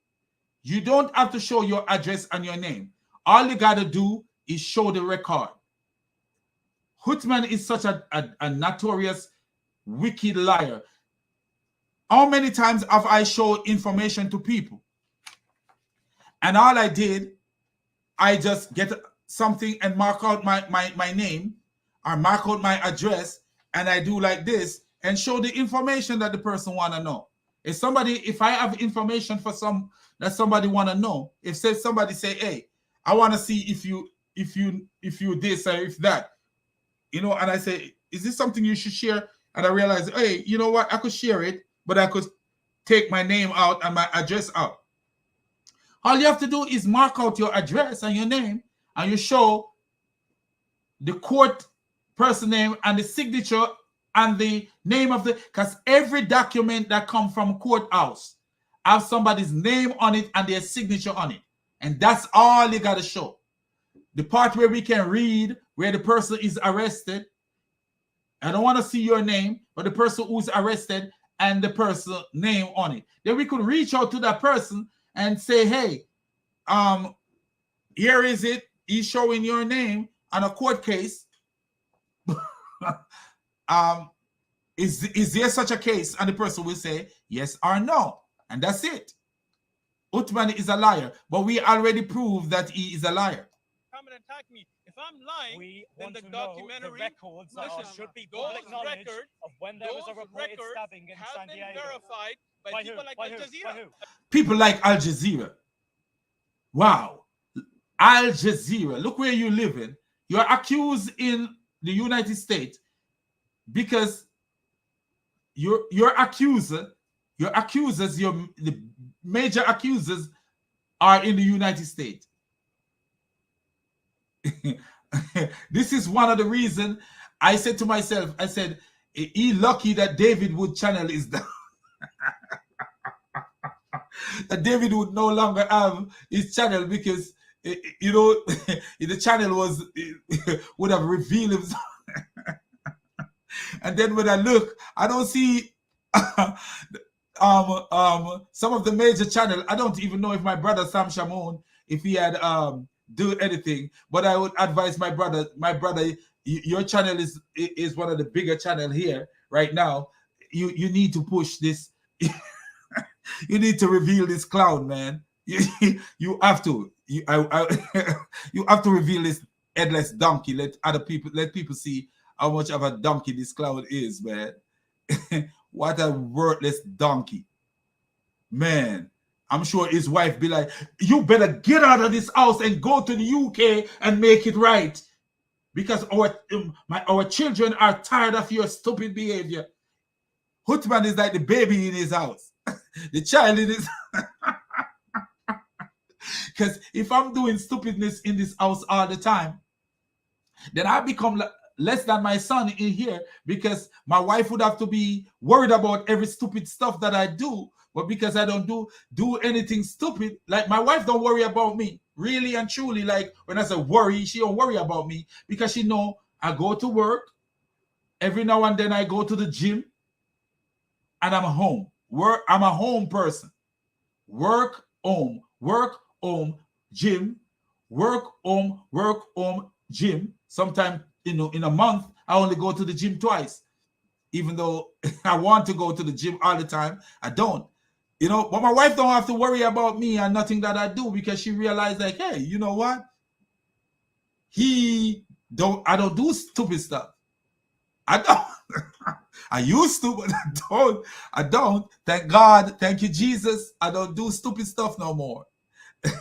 You don't have to show your address and your name. All you got to do is show the record. Uthman is such a notorious wicked liar. How many times have I showed information to people? And all I did, I just get something and mark out my name or mark out my address, and I do like this and show the information that the person want to know. If I have information for somebody want to know, if somebody say, hey, I want to see if you this or if that, you know, and I say, is this something you should share? And I realize, hey, you know what, I could share it, but I could take my name out and my address out. All you have to do is mark out your address and your name, and you show the court person name and the signature and the name of the, because every document that comes from courthouse have somebody's name on it and their signature on it. And that's all you got to show. The part where we can read where the person is arrested, I don't want to see your name, but the person who's arrested and the person name on it. Then we could reach out to that person and say, hey, here is it. He's showing your name on a court case. Is there such a case? And the person will say yes or no. And that's it. Uthman is a liar, but we already proved that he is a liar. Come and attack me. If I'm lying, then the documentary, the records that should be public knowledge of when there was a reported stabbing in San Diego. Verified by people like Al Jazeera. People like Al Jazeera. Wow. Al Jazeera. Look where you live in. You're accused in the United States because your accusers, the major accusers are in the United States. This is one of the reasons I said to myself, I said, he lucky that David Wood channel is down. That David would no longer have his channel because, you know, the channel would have revealed himself. And then when I look, I don't see some of the major channel. I don't even know if my brother Sam Shamoun, if he had do anything, but I would advise my brother, your channel is one of the bigger channel here right now. You need to push this. You need to reveal this clown, man. You have to. You have to reveal this headless donkey. Let people see how much of a donkey this clown is, man. What a worthless donkey, man. I'm sure his wife be like, you better get out of this house and go to the UK and make it right, because our children are tired of your stupid behavior. Uthman is like the baby in his house. The child in his because if I'm doing stupidness in this house all the time, then I become less than my son in here, because my wife would have to be worried about every stupid stuff that I do. But because I don't do anything stupid, like my wife don't worry about me, really and truly. Like when I say worry, she don't worry about me because she know I go to work. Every now and then I go to the gym and I'm home. I'm a home person. Work, home, gym, work, home, gym. Sometimes, in a month, I only go to the gym twice. Even though I want to go to the gym all the time, I don't. But my wife don't have to worry about me and nothing that I do, because she realized, like, hey, you know what? I don't do stupid stuff. I don't. I used to, but I don't. Thank God. Thank you, Jesus. I don't do stupid stuff no more.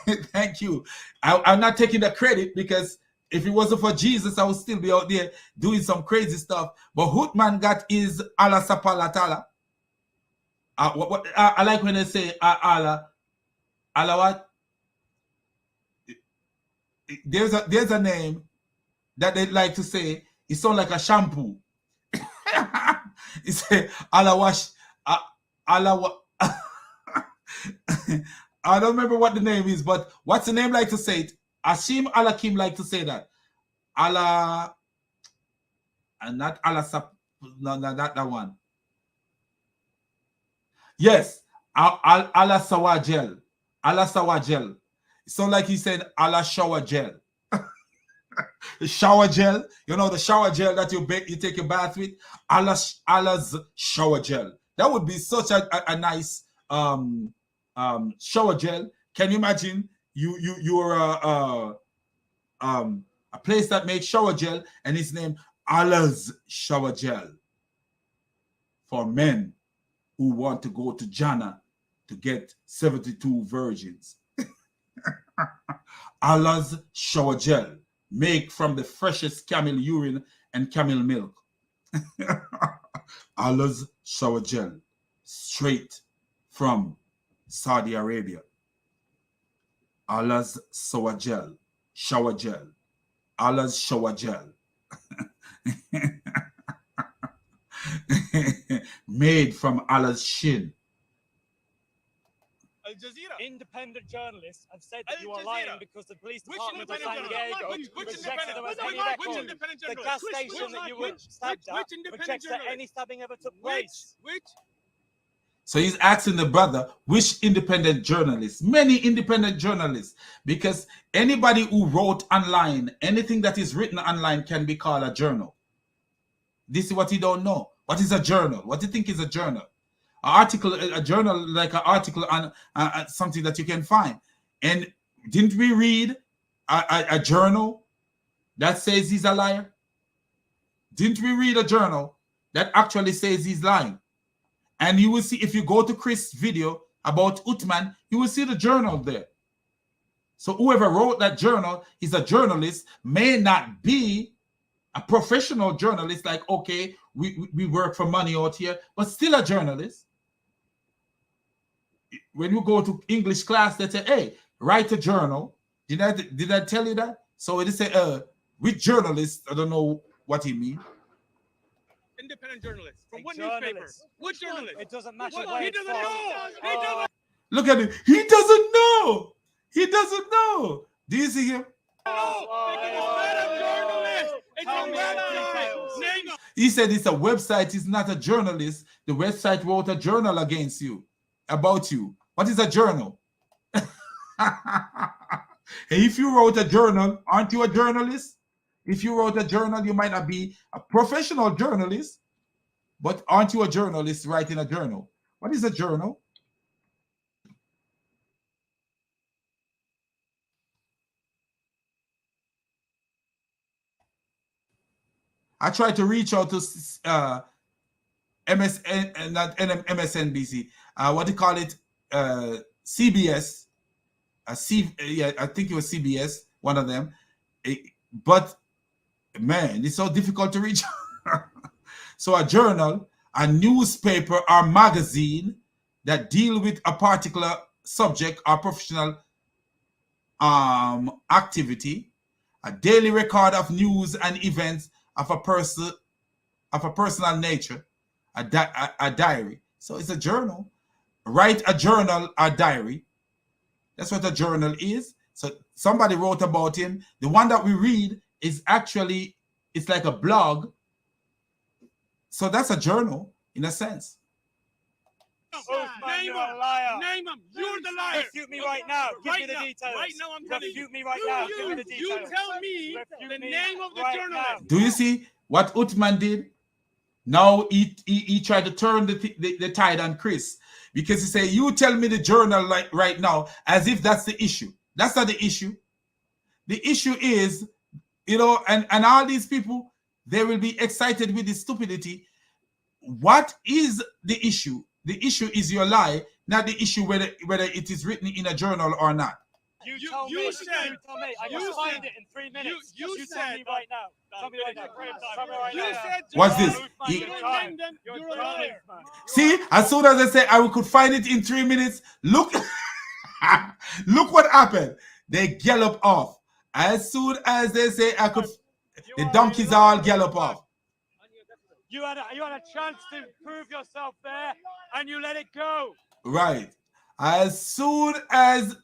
Thank you. I'm not taking the credit, because if it wasn't for Jesus, I would still be out there doing some crazy stuff. But Uthman got his Allah Sapalatala. I like when they say Allah what? There's a name that they like to say. It sounds like a shampoo. It say Allah wash. Allah. I don't remember what the name is, but what's the name like to say it? Ashim Alakim like to say that. Allah, and not Allah Sap, no, not that one. Yes, Allah Sawajel. Allah Sawajel. It sounds like he said Allah Shower Gel. The shower gel, you know, the shower gel that you take your bath with. Allah's shower gel. That would be such a nice shower gel. Can you imagine you're a place that makes shower gel and it's named Allah's shower gel for men who want to go to Jannah to get 72 virgins. Allah's shower gel, made from the freshest camel urine and camel milk. Allah's shower gel, straight from Saudi Arabia. Allah's shower gel, Allah's shower gel. Made from Allah's shin. Al Jazeera. Independent journalists have said that you are lying because the police department of San Diego rejected there was any record. The gas station that you were stabbed at rejects that any stabbing ever took place. So he's asking the brother, which independent journalists? Many independent journalists, because anybody who wrote online, anything that is written online can be called a journal. This is what he don't know. What is a journal? What do you think is a journal? An article, a journal, like an article on something that you can find. And didn't we read a journal that says he's a liar? Didn't we read a journal that actually says he's lying? And you will see, if you go to Chris' video about Uthman, you will see the journal there. So whoever wrote that journal is a journalist, may not be a professional journalist, like, okay, we work for money out here, but still a journalist. When you go to English class, they say, hey, write a journal. Did I tell you that? So they say, which journalist? I don't know what he means. Independent journalists. From what newspaper? Which journalist? It doesn't matter. He doesn't know. Look at him. He doesn't know. He doesn't know. Do you see him? He said it's a website. He's not a journalist. The website wrote a journal against you, about you. What is a journal? If you wrote a journal, aren't you a journalist? If you wrote a journal, you might not be a professional journalist, but aren't you a journalist writing a journal? What is a journal? I tried to reach out to MSN, not MSNBC. What do you call it? CBS. Yeah, I think it was CBS, one of them. But man, it's so difficult to reach. So a journal, a newspaper or magazine that deal with a particular subject or professional activity, a daily record of news and events of a person, of a personal nature, a diary. So it's a journal. Write a journal or diary. That's what a journal is. So somebody wrote about him. The one that we read is actually, it's like a blog. So that's a journal in a sense. Uthman, you're a liar. Name him. You're the liar. Refute me right now. Give me the details. Right now, I'm telling you. Refute me right now. Give me the details. You tell me the name of the journalist. Do you see what Uthman did? Now he tried to turn the tide on Chris, because he said, you tell me the journal like right now, as if that's the issue. That's not the issue. The issue is, you know, and all these people, they will be excited with this stupidity. What is the issue? The issue is your lie, not the issue whether it is written in a journal or not. You tell me. I can find it in 3 minutes. You tell me right now. Tell me right now. You said, what's this? You're a liar. See, as soon as I say I could find it in 3 minutes, look, look what happened. They gallop off. As soon as they say I could, the donkeys all gallop off. You had a chance to prove yourself there, and you let it go. Right. As soon as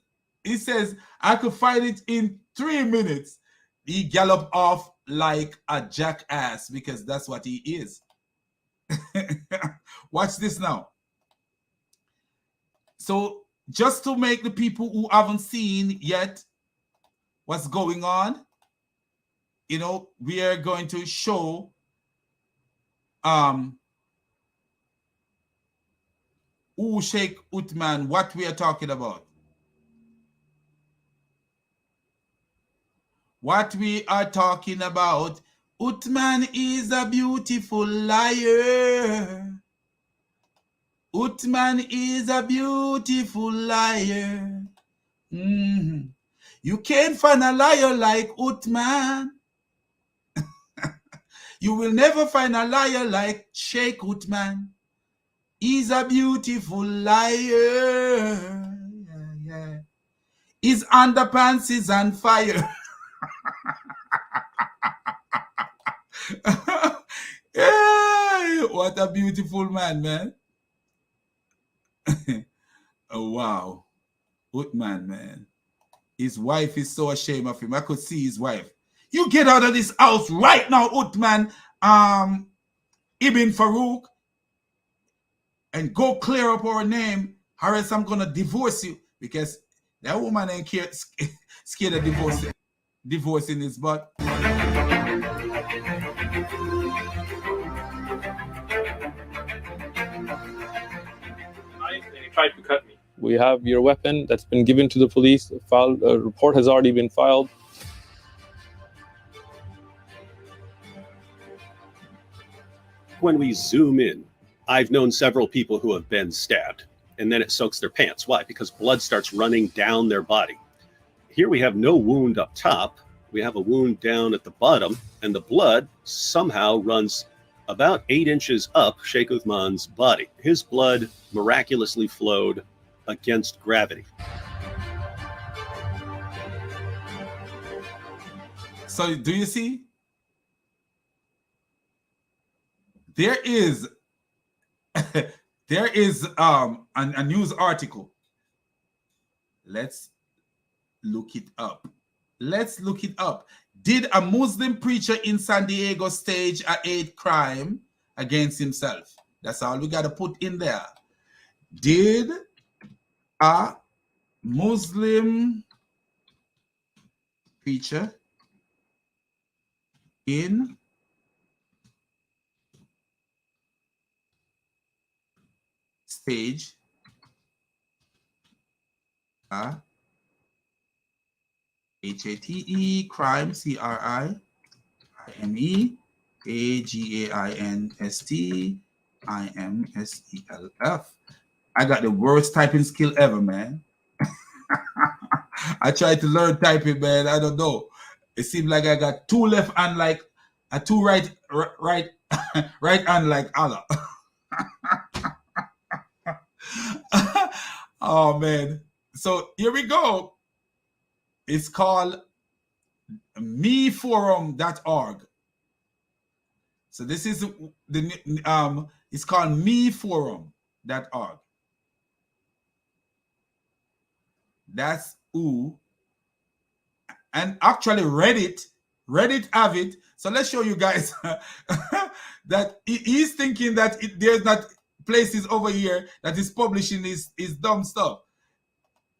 he says, I could find it in 3 minutes, he galloped off like a jackass, because that's what he is. Watch this now. So just to make the people who haven't seen yet what's going on, you know, we are going to show who Sheikh Uthman, what we are talking about. What we are talking about, Uthman is a beautiful liar. Uthman is a beautiful liar. You can't find a liar like Uthman. You will never find a liar like Sheikh Uthman. He's a beautiful liar. Yeah. His underpants is on fire. Hey, what a beautiful man. Oh, wow. Uthman, man. His wife is so ashamed of him. I could see his wife. You get out of this house right now, Uthman, Ibn Farooq, and go clear up our name, or else I'm going to divorce you. Because that woman ain't scared of divorcing his butt. They tried to cut me. We have your weapon that's been given to the police. A report has already been filed. When we zoom in, I've known several people who have been stabbed, and then it soaks their pants. Why? Because blood starts running down their body. Here we have no wound up top. We have a wound down at the bottom, and the blood somehow runs about 8 inches up Sheikh Uthman's body. His blood miraculously flowed against gravity. So do you see? There is a news article. Let's look it up. Did a Muslim preacher in San Diego stage a hate crime against himself? That's all we got to put in there. Did a Muslim preacher in stage HATE crime, CRIME, AGAINST IMSELF. I got the worst typing skill ever, man. I tried to learn typing, man. I don't know. It seemed like I got 2 left and like a 2 right hand like Allah. Oh man. So here we go. It's called meforum.org. So this is the it's called meforum.org. That's who. And actually Reddit have it. So let's show you guys that he's thinking that there's not places over here that is publishing his dumb stuff.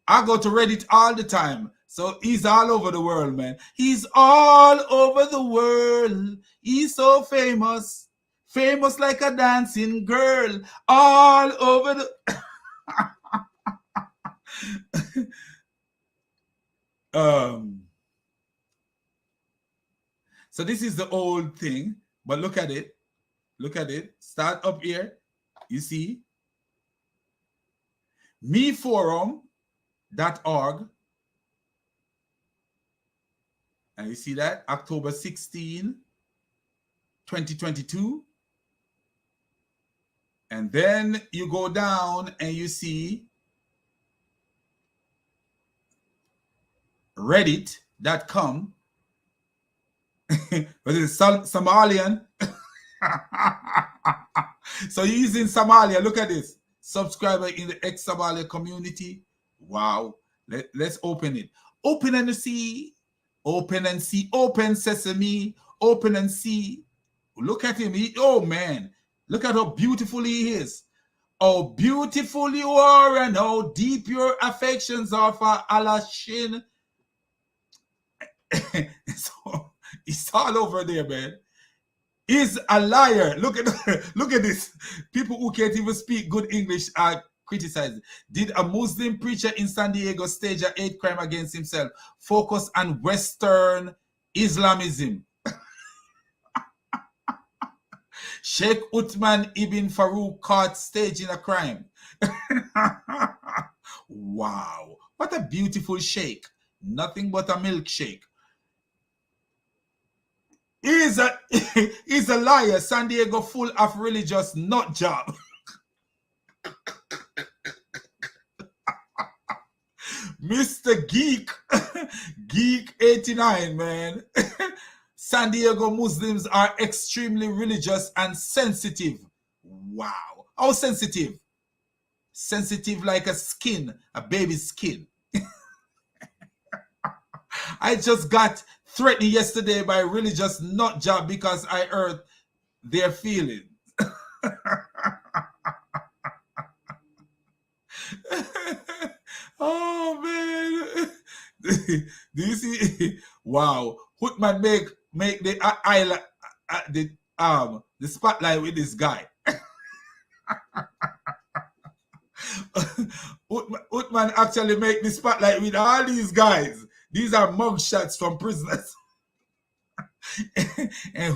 I go to Reddit all the time. So he's all over the world, man. He's all over the world. He's so famous. Famous like a dancing girl. All over the... So this is the old thing, but look at it. Look at it. Start up here. You see? meforum.org. And you see that? October 16, 2022. And then you go down and you see reddit.com. But it's Somalian. So you're using Somalia. Look at this. Subscriber in the ex-Somalia community. Wow. Let's open it. Open and see. Open and see. Open sesame. Open and see. Look at him. Oh, man. Look at how beautiful he is. How beautiful you are and how deep your affections are for Allah Shin. So It's all over there, man. Is a liar. Look at this. People who can't even speak good English are criticized. Did a Muslim preacher in San Diego stage a hate crime against himself? Focus on Western Islamism. Sheikh Uthman ibn Farooq caught staging a crime. Wow. What a beautiful sheikh. Nothing but a milkshake. He's a liar. San Diego full of religious nut job. Mr. Geek 89, man. San Diego Muslims are extremely religious and sensitive. Wow. How sensitive? Sensitive like a skin, a baby's skin. I just got threatened yesterday by a religious nut job because I hurt their feelings. Oh man. Do you see? Wow. Uthman make the the spotlight with this guy. Uthman actually make the spotlight with all these guys. These are mugshots from prisoners. And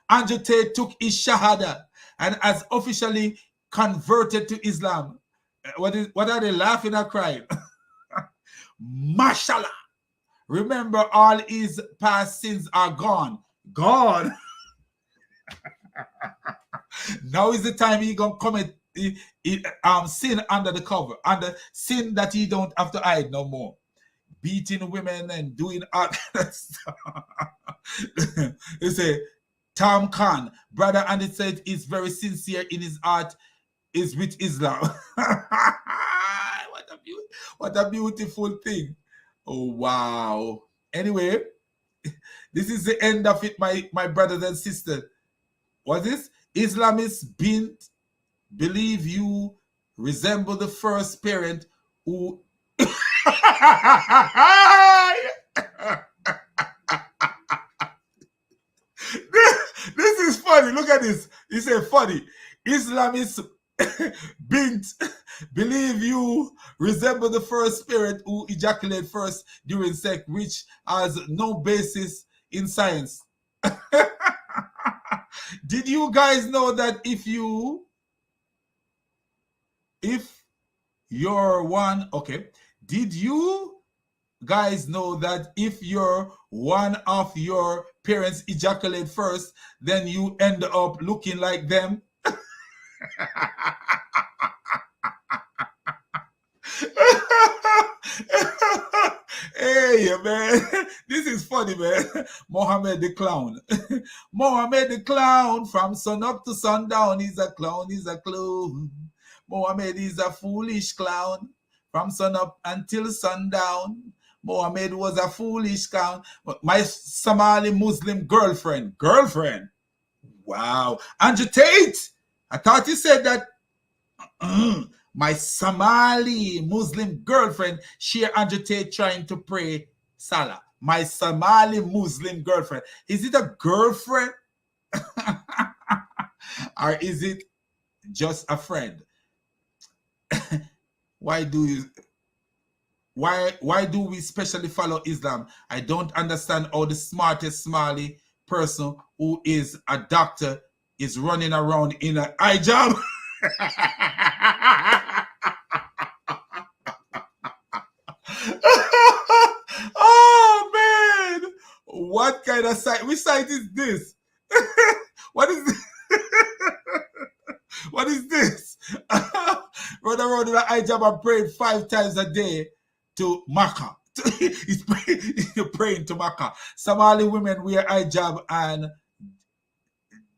Andrew Tate took his shahada and has officially converted to Islam. What are they laughing or crying? Mashallah. Remember, all his past sins are gone. Gone. Now is the time he gonna commit sin under the cover, under sin that he don't have to hide no more. Beating women and doing all kind of stuff. They say Tom Khan, brother, and it said is very sincere in his heart, is with Islam. What a beautiful thing. Oh wow. Anyway, this is the end of it, my brothers and sisters. What is Islamists believe you resemble the first parent who this is funny. Look at this. He said funny. Islamists believe you resemble the first parent who ejaculate first during sex, which has no basis in science. Did you guys know that if you're one, okay, did you guys know that if you're one of your parents ejaculate first, then you end up looking like them? Hey man, this is funny, man. Mohammed the Clown. Mohammed the Clown, from sun up to sundown, he's a clown, he's a clown. Mohammed is a foolish clown, from sun up until sundown. Mohammed was a foolish clown. My Somali Muslim girlfriend. Wow. Andrew Tate, I thought you said that. My Somali Muslim girlfriend, she Andrew Tate trying to pray Salah. My Somali Muslim girlfriend. Is it a girlfriend? Or is it just a friend? Why do we specially follow Islam? I don't understand how the smartest Somali person who is a doctor is running around in an hijab. Oh man, what kind of site? Which site is this? What is this? What is this? Run around in an hijab and praying 5 times a day to Makkah. He's praying to Makkah. Somali women wear hijab and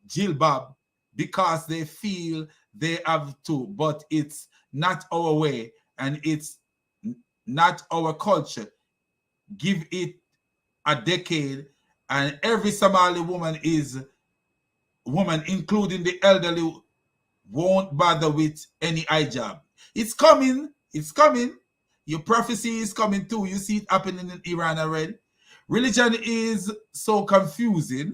jilbab because they feel they have to, but it's not our way and it's not our culture. Give it a decade and every Somali woman, including the elderly, won't bother with any hijab. It's coming. It's coming. Your prophecy is coming too. You see it happening in Iran already. Religion is so confusing.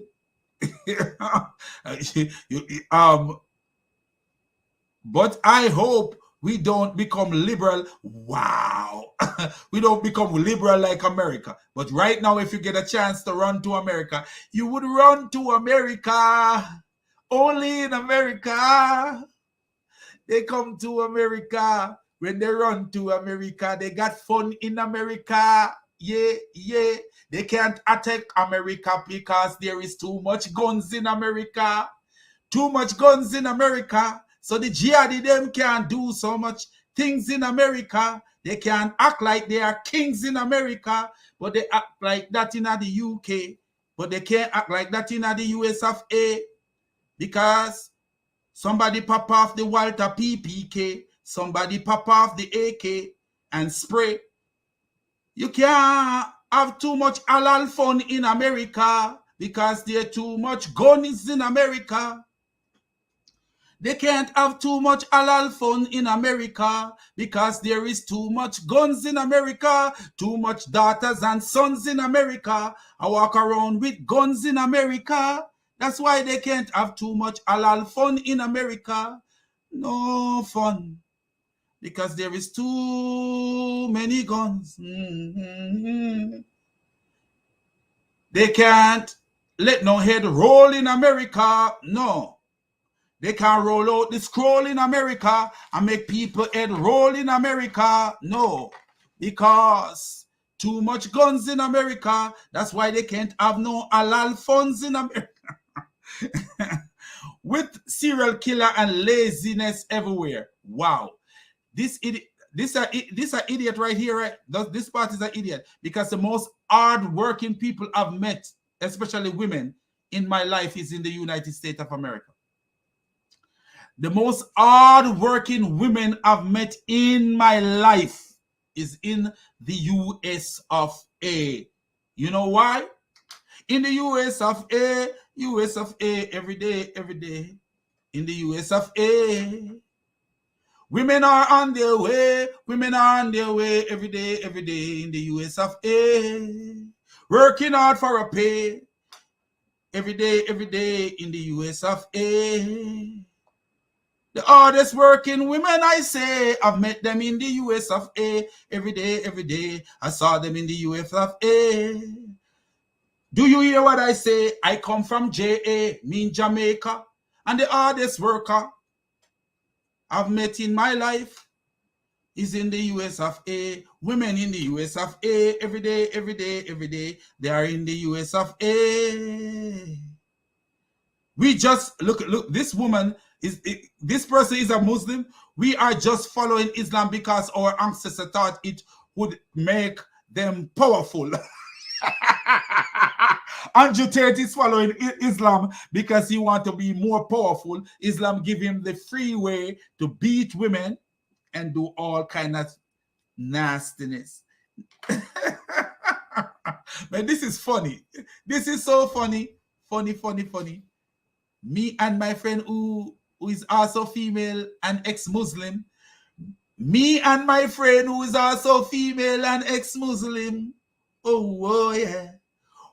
But I hope we don't become liberal. Wow. We don't become liberal like America. But right now, if you get a chance to run to America, you would run to America. Only in America. They come to America. When they run to America, they got fun in America. Yeah, yeah. They can't attack America because there is too much guns in America. Too much guns in America. So the jihadi them can't do so much things in America. They can act like they are kings in America, but they act like that in the UK. But they can't act like that in the US of A, because somebody pop off the Walter PPK, somebody pop off the AK and spray. You can't have too much halal fun in America because there are too much guns in America. They can't have too much halal fun in America because there is too much guns in America, too much daughters and sons in America. I walk around with guns in America. That's why they can't have too much halal fun in America. No fun because there is too many guns. They can't let no head roll in America. No. They can't roll out the scroll in America and make people head roll in America. No, because too much guns in America. That's why they can't have no halal funds in America. With serial killer and laziness everywhere. Wow. This an idiot right here. Right? This part is an idiot because the most hard-working people I've met, especially women, in my life is in the United States of America. The most hard-working women I've met in my life is in the US of A. You know why? In the US of A, every day. In the US of A, women are on their way every day in the US of A. Working hard for a pay every day in the US of A. The hardest working women, I say, I've met them in the US of A. Every day, I saw them in the US of A. Do you hear what I say? I come from JA, mean Jamaica, and the hardest worker I've met in my life is in the US of A. Women in the US of A, every day, they are in the US of A. We just, look, this woman, this person is a Muslim. We are just following Islam because our ancestors thought it would make them powerful. Andrew Tate is following Islam because he wants to be more powerful. Islam give him the free way to beat women and do all kind of nastiness. Man, this is funny. This is so funny. Funny. Me and my friend who is also female and ex-Muslim. Me and my friend who is also female and ex-Muslim. Oh yeah.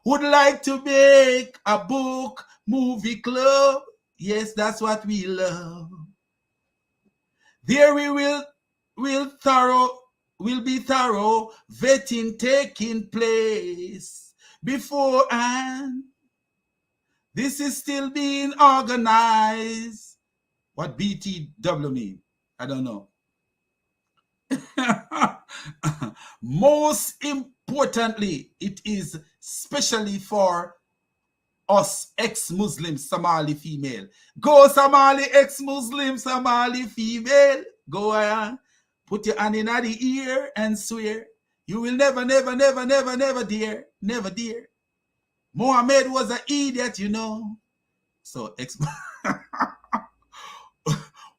Would like to make a book movie club. Yes, that's what we love. There we will be thorough vetting taking place beforehand. This is still being organized. What BTW mean? I don't know. Most importantly, it is specially for us ex-Muslim Somali female. Go Somali ex-Muslim Somali female. Go on. Put your hand in the ear and swear. You will never dare. Never dare. Mohammed was an idiot, you know. So,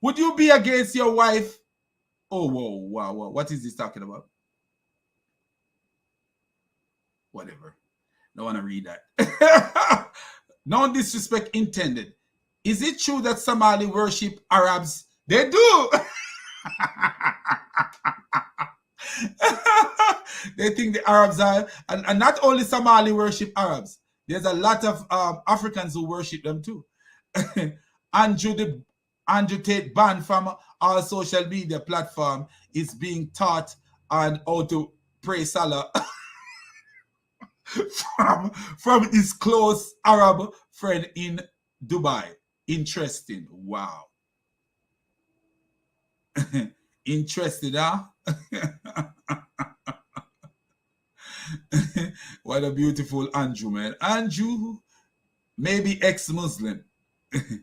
would you be against your wife? Oh, whoa, wow. What is this talking about? Whatever. Don't want to read that. No disrespect intended. Is it true that Somali worship Arabs? They do. They think the Arabs are, and not only Somali worship Arabs. There's a lot of Africans who worship them too. Andrew Tate banned from our social media platform is being taught on how to pray Salah from his close Arab friend in Dubai. Interesting. Wow. Interested, huh? What a beautiful Andrew, man. Andrew, maybe ex-Muslim. Do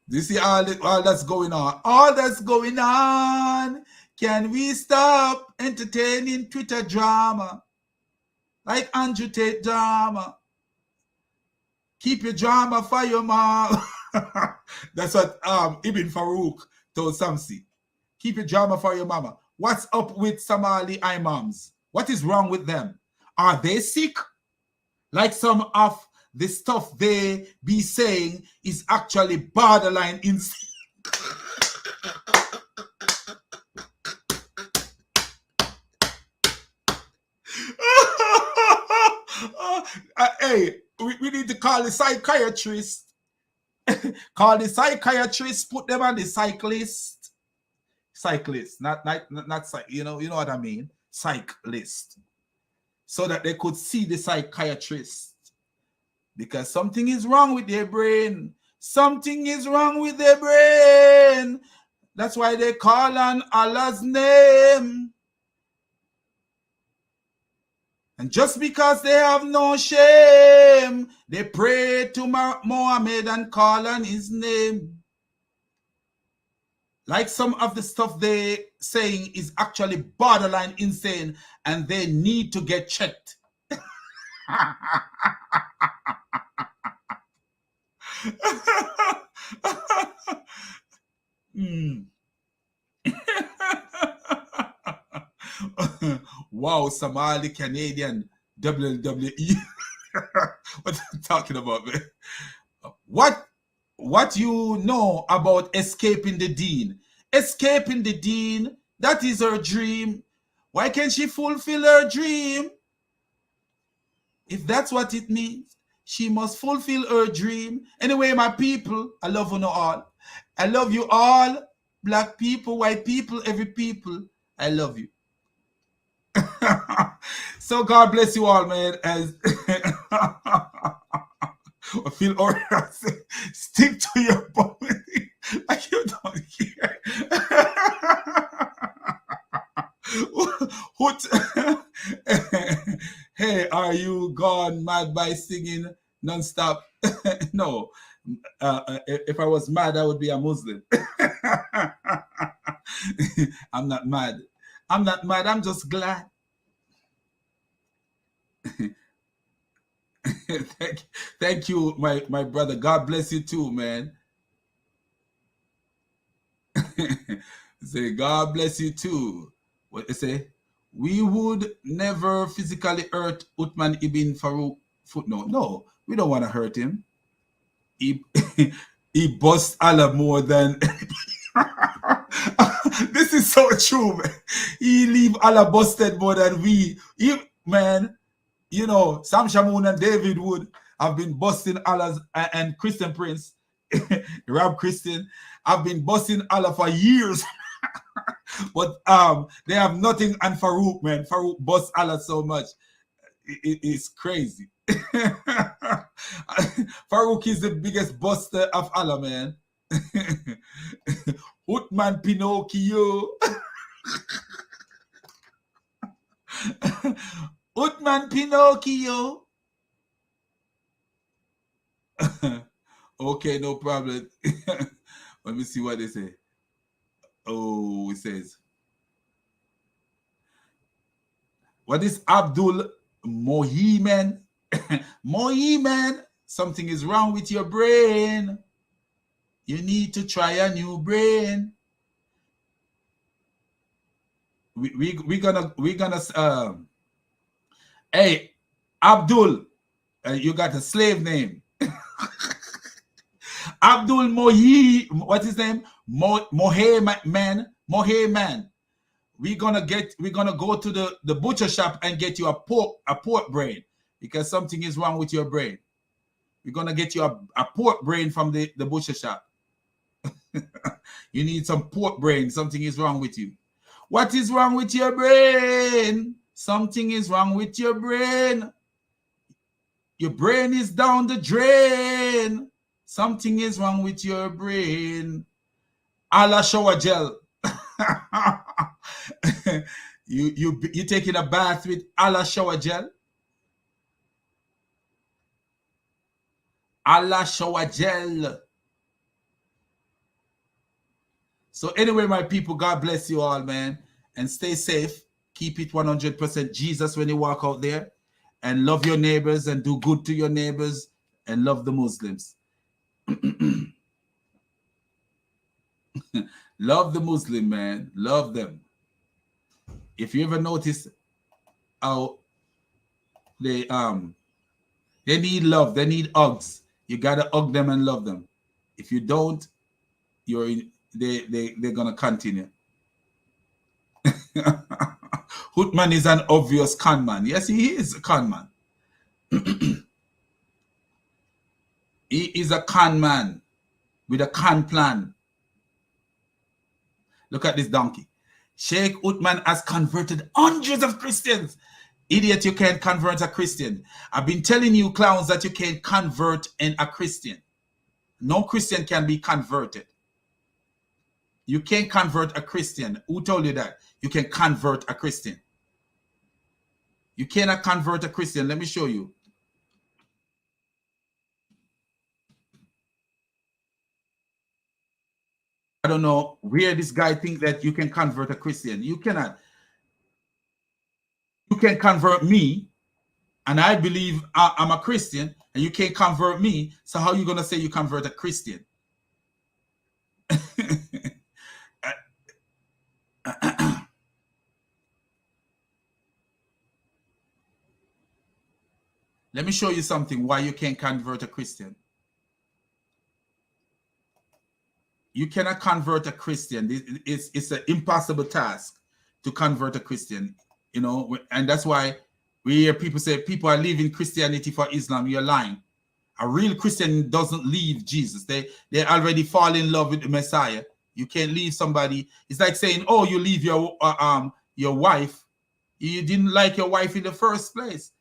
you see all that's going on? All that's going on. Can we stop entertaining Twitter drama? Like Andrew Tate drama. Keep your drama for your mom. That's what Ibn Farooq told Samsi. Keep your drama for your mama. What's up with Somali imams? What is wrong with them? Are they sick? Like some of the stuff they be saying is actually borderline insane. Hey, we need to call the psychiatrist. Call the psychiatrist, put them on the cyclist. Cyclist, not you know what I mean? Cyclist. So that they could see the psychiatrist. Because something is wrong with their brain. Something is wrong with their brain. That's why they call on Allah's name. And just because they have no shame, they pray to Muhammad and call on his name. Like some of the stuff they saying is actually borderline insane and they need to get checked. Wow, Somali Canadian WWE. What are you talking about, man? What you know about escaping the dean? Escaping the dean, that is her dream. Why can't she fulfill her dream? If that's what it means, she must fulfill her dream. Anyway, my people, I love you all. I love you all. Black people, white people, every people. I love you. So God bless you all, man. As I feel alright. Stick to your body like you don't care. Hey, are you gone mad by singing non-stop? No. If I was mad, I would be a Muslim. I'm not mad. I'm not mad. I'm just glad. Thank you, my brother. God bless you too, man. Say, God bless you too. What they say? We would never physically hurt Uthman ibn Farooq. Footnote. No, we don't want to hurt him. He busts Allah more than... This is so true, man. He leave Allah busted more than we. Man, you know, Sam Shamoon and David Wood have been busting Allah, and Christian Prince, Rob Christian, have been busting Allah for years. But they have nothing on Farooq, man. Farooq busts Allah so much. It's crazy. Farooq is the biggest buster of Allah, man. Uthman Pinocchio. Uthman Pinocchio. Okay, no problem. Let me see what they say. Oh, it says, what is Abdul Mohiman? Mohiman, something is wrong with your brain. You need to try a new brain. We're gonna hey, Abdul, you got a slave name. Abdul Mohi, what's his name? Moheman. we're gonna go to the butcher shop and get you a pork brain, because something is wrong with your brain. We're gonna get you a pork brain from the butcher shop. You need some pork brain. Something is wrong with you. What is wrong with your brain? Something is wrong with your brain. Your brain is down the drain. Something is wrong with your brain. Allah shower gel. you taking a bath with Allah shower gel? Allah shower gel. So anyway, my people, God bless you all, man. And stay safe. Keep it 100% Jesus when you walk out there. And love your neighbors and do good to your neighbors. And love the Muslims. Love the Muslim, man. Love them. If you ever notice how they need love, they need hugs. You gotta hug them and love them. If you don't, they're gonna continue. Uthman is an obvious con man. Yes, he is a con man. He is a con man with a con plan. Look at this donkey. Sheikh Uthman has converted hundreds of Christians. Idiot, you can't convert a Christian. I've been telling you clowns that you can't convert a Christian. No Christian can be converted. You can't convert a Christian. Who told you that? You can convert a Christian. You cannot convert a Christian. Let me show you. I don't know where this guy thinks that you can convert a Christian. You cannot. You can convert me, and I believe I'm a Christian, and you can't convert me. So how are you going to say you convert a Christian? Let me show you something why you can't convert a Christian. You cannot convert a Christian. It's an impossible task to convert a Christian, you know, and that's why we hear people say people are leaving Christianity for Islam. You're lying. A real Christian doesn't leave Jesus. They already fall in love with the Messiah. You can't leave somebody. It's like saying, oh, you leave your wife. You didn't like your wife in the first place.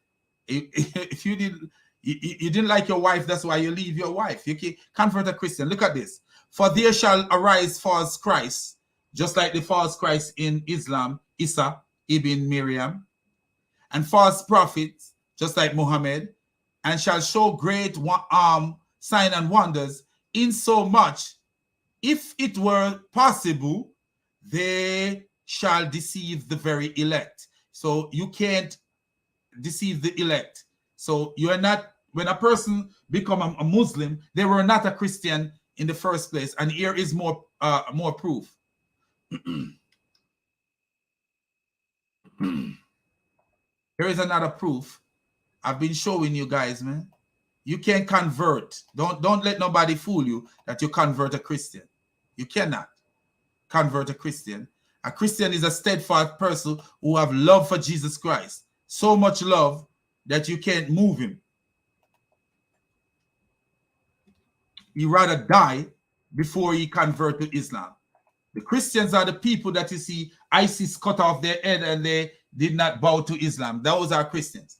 If you didn't like your wife, that's why you leave your wife. You can't convert a Christian. Look at this. For there shall arise false Christ, just like the false Christ in Islam, Isa ibn Miriam, and false prophets, just like Muhammad, and shall show great sign and wonders, in so much, if it were possible, they shall deceive the elect. elect. So you can't deceive the elect. So you are not, when a person become a Muslim, they were not a Christian in the first place. And here is more proof. Here is another proof. I've been showing you guys, man. You can't convert. Don't let nobody fool you that you convert a Christian. You cannot convert a Christian. A Christian is a steadfast person who have love for Jesus Christ. So much love that you can't move him. He rather die before he convert to Islam. The Christians are the people that you see ISIS cut off their head and they did not bow to Islam. Those are Christians.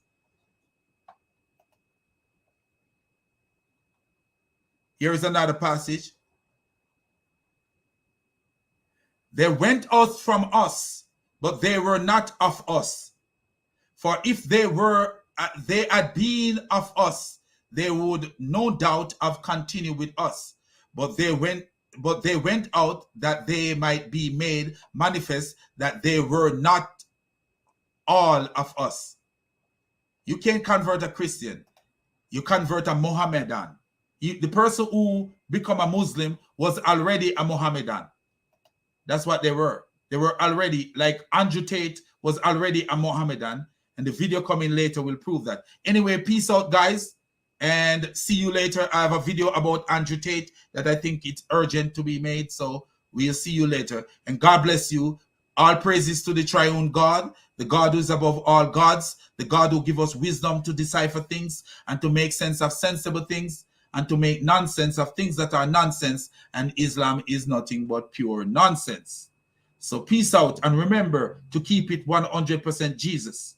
Here is another passage. They went out from us, but they were not of us. For if they had been of us, they would no doubt have continued with us. But they went out that they might be made manifest that they were not all of us. You can't convert a Christian. You convert a Mohammedan. The person who become a Muslim was already a Mohammedan. That's what they were. They were already, like Andrew Tate was already a Mohammedan, and the video coming later will prove that. Anyway, peace out, guys, and see you later. I have a video about Andrew Tate that I think it's urgent to be made, so we'll see you later. And God bless you. All praises to the triune God, the God who is above all gods, the God who gives us wisdom to decipher things and to make sense of sensible things and to make nonsense of things that are nonsense. And Islam is nothing but pure nonsense. So peace out, and remember to keep it 100% Jesus,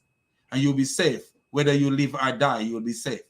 and you'll be safe. Whether you live or die, you'll be safe.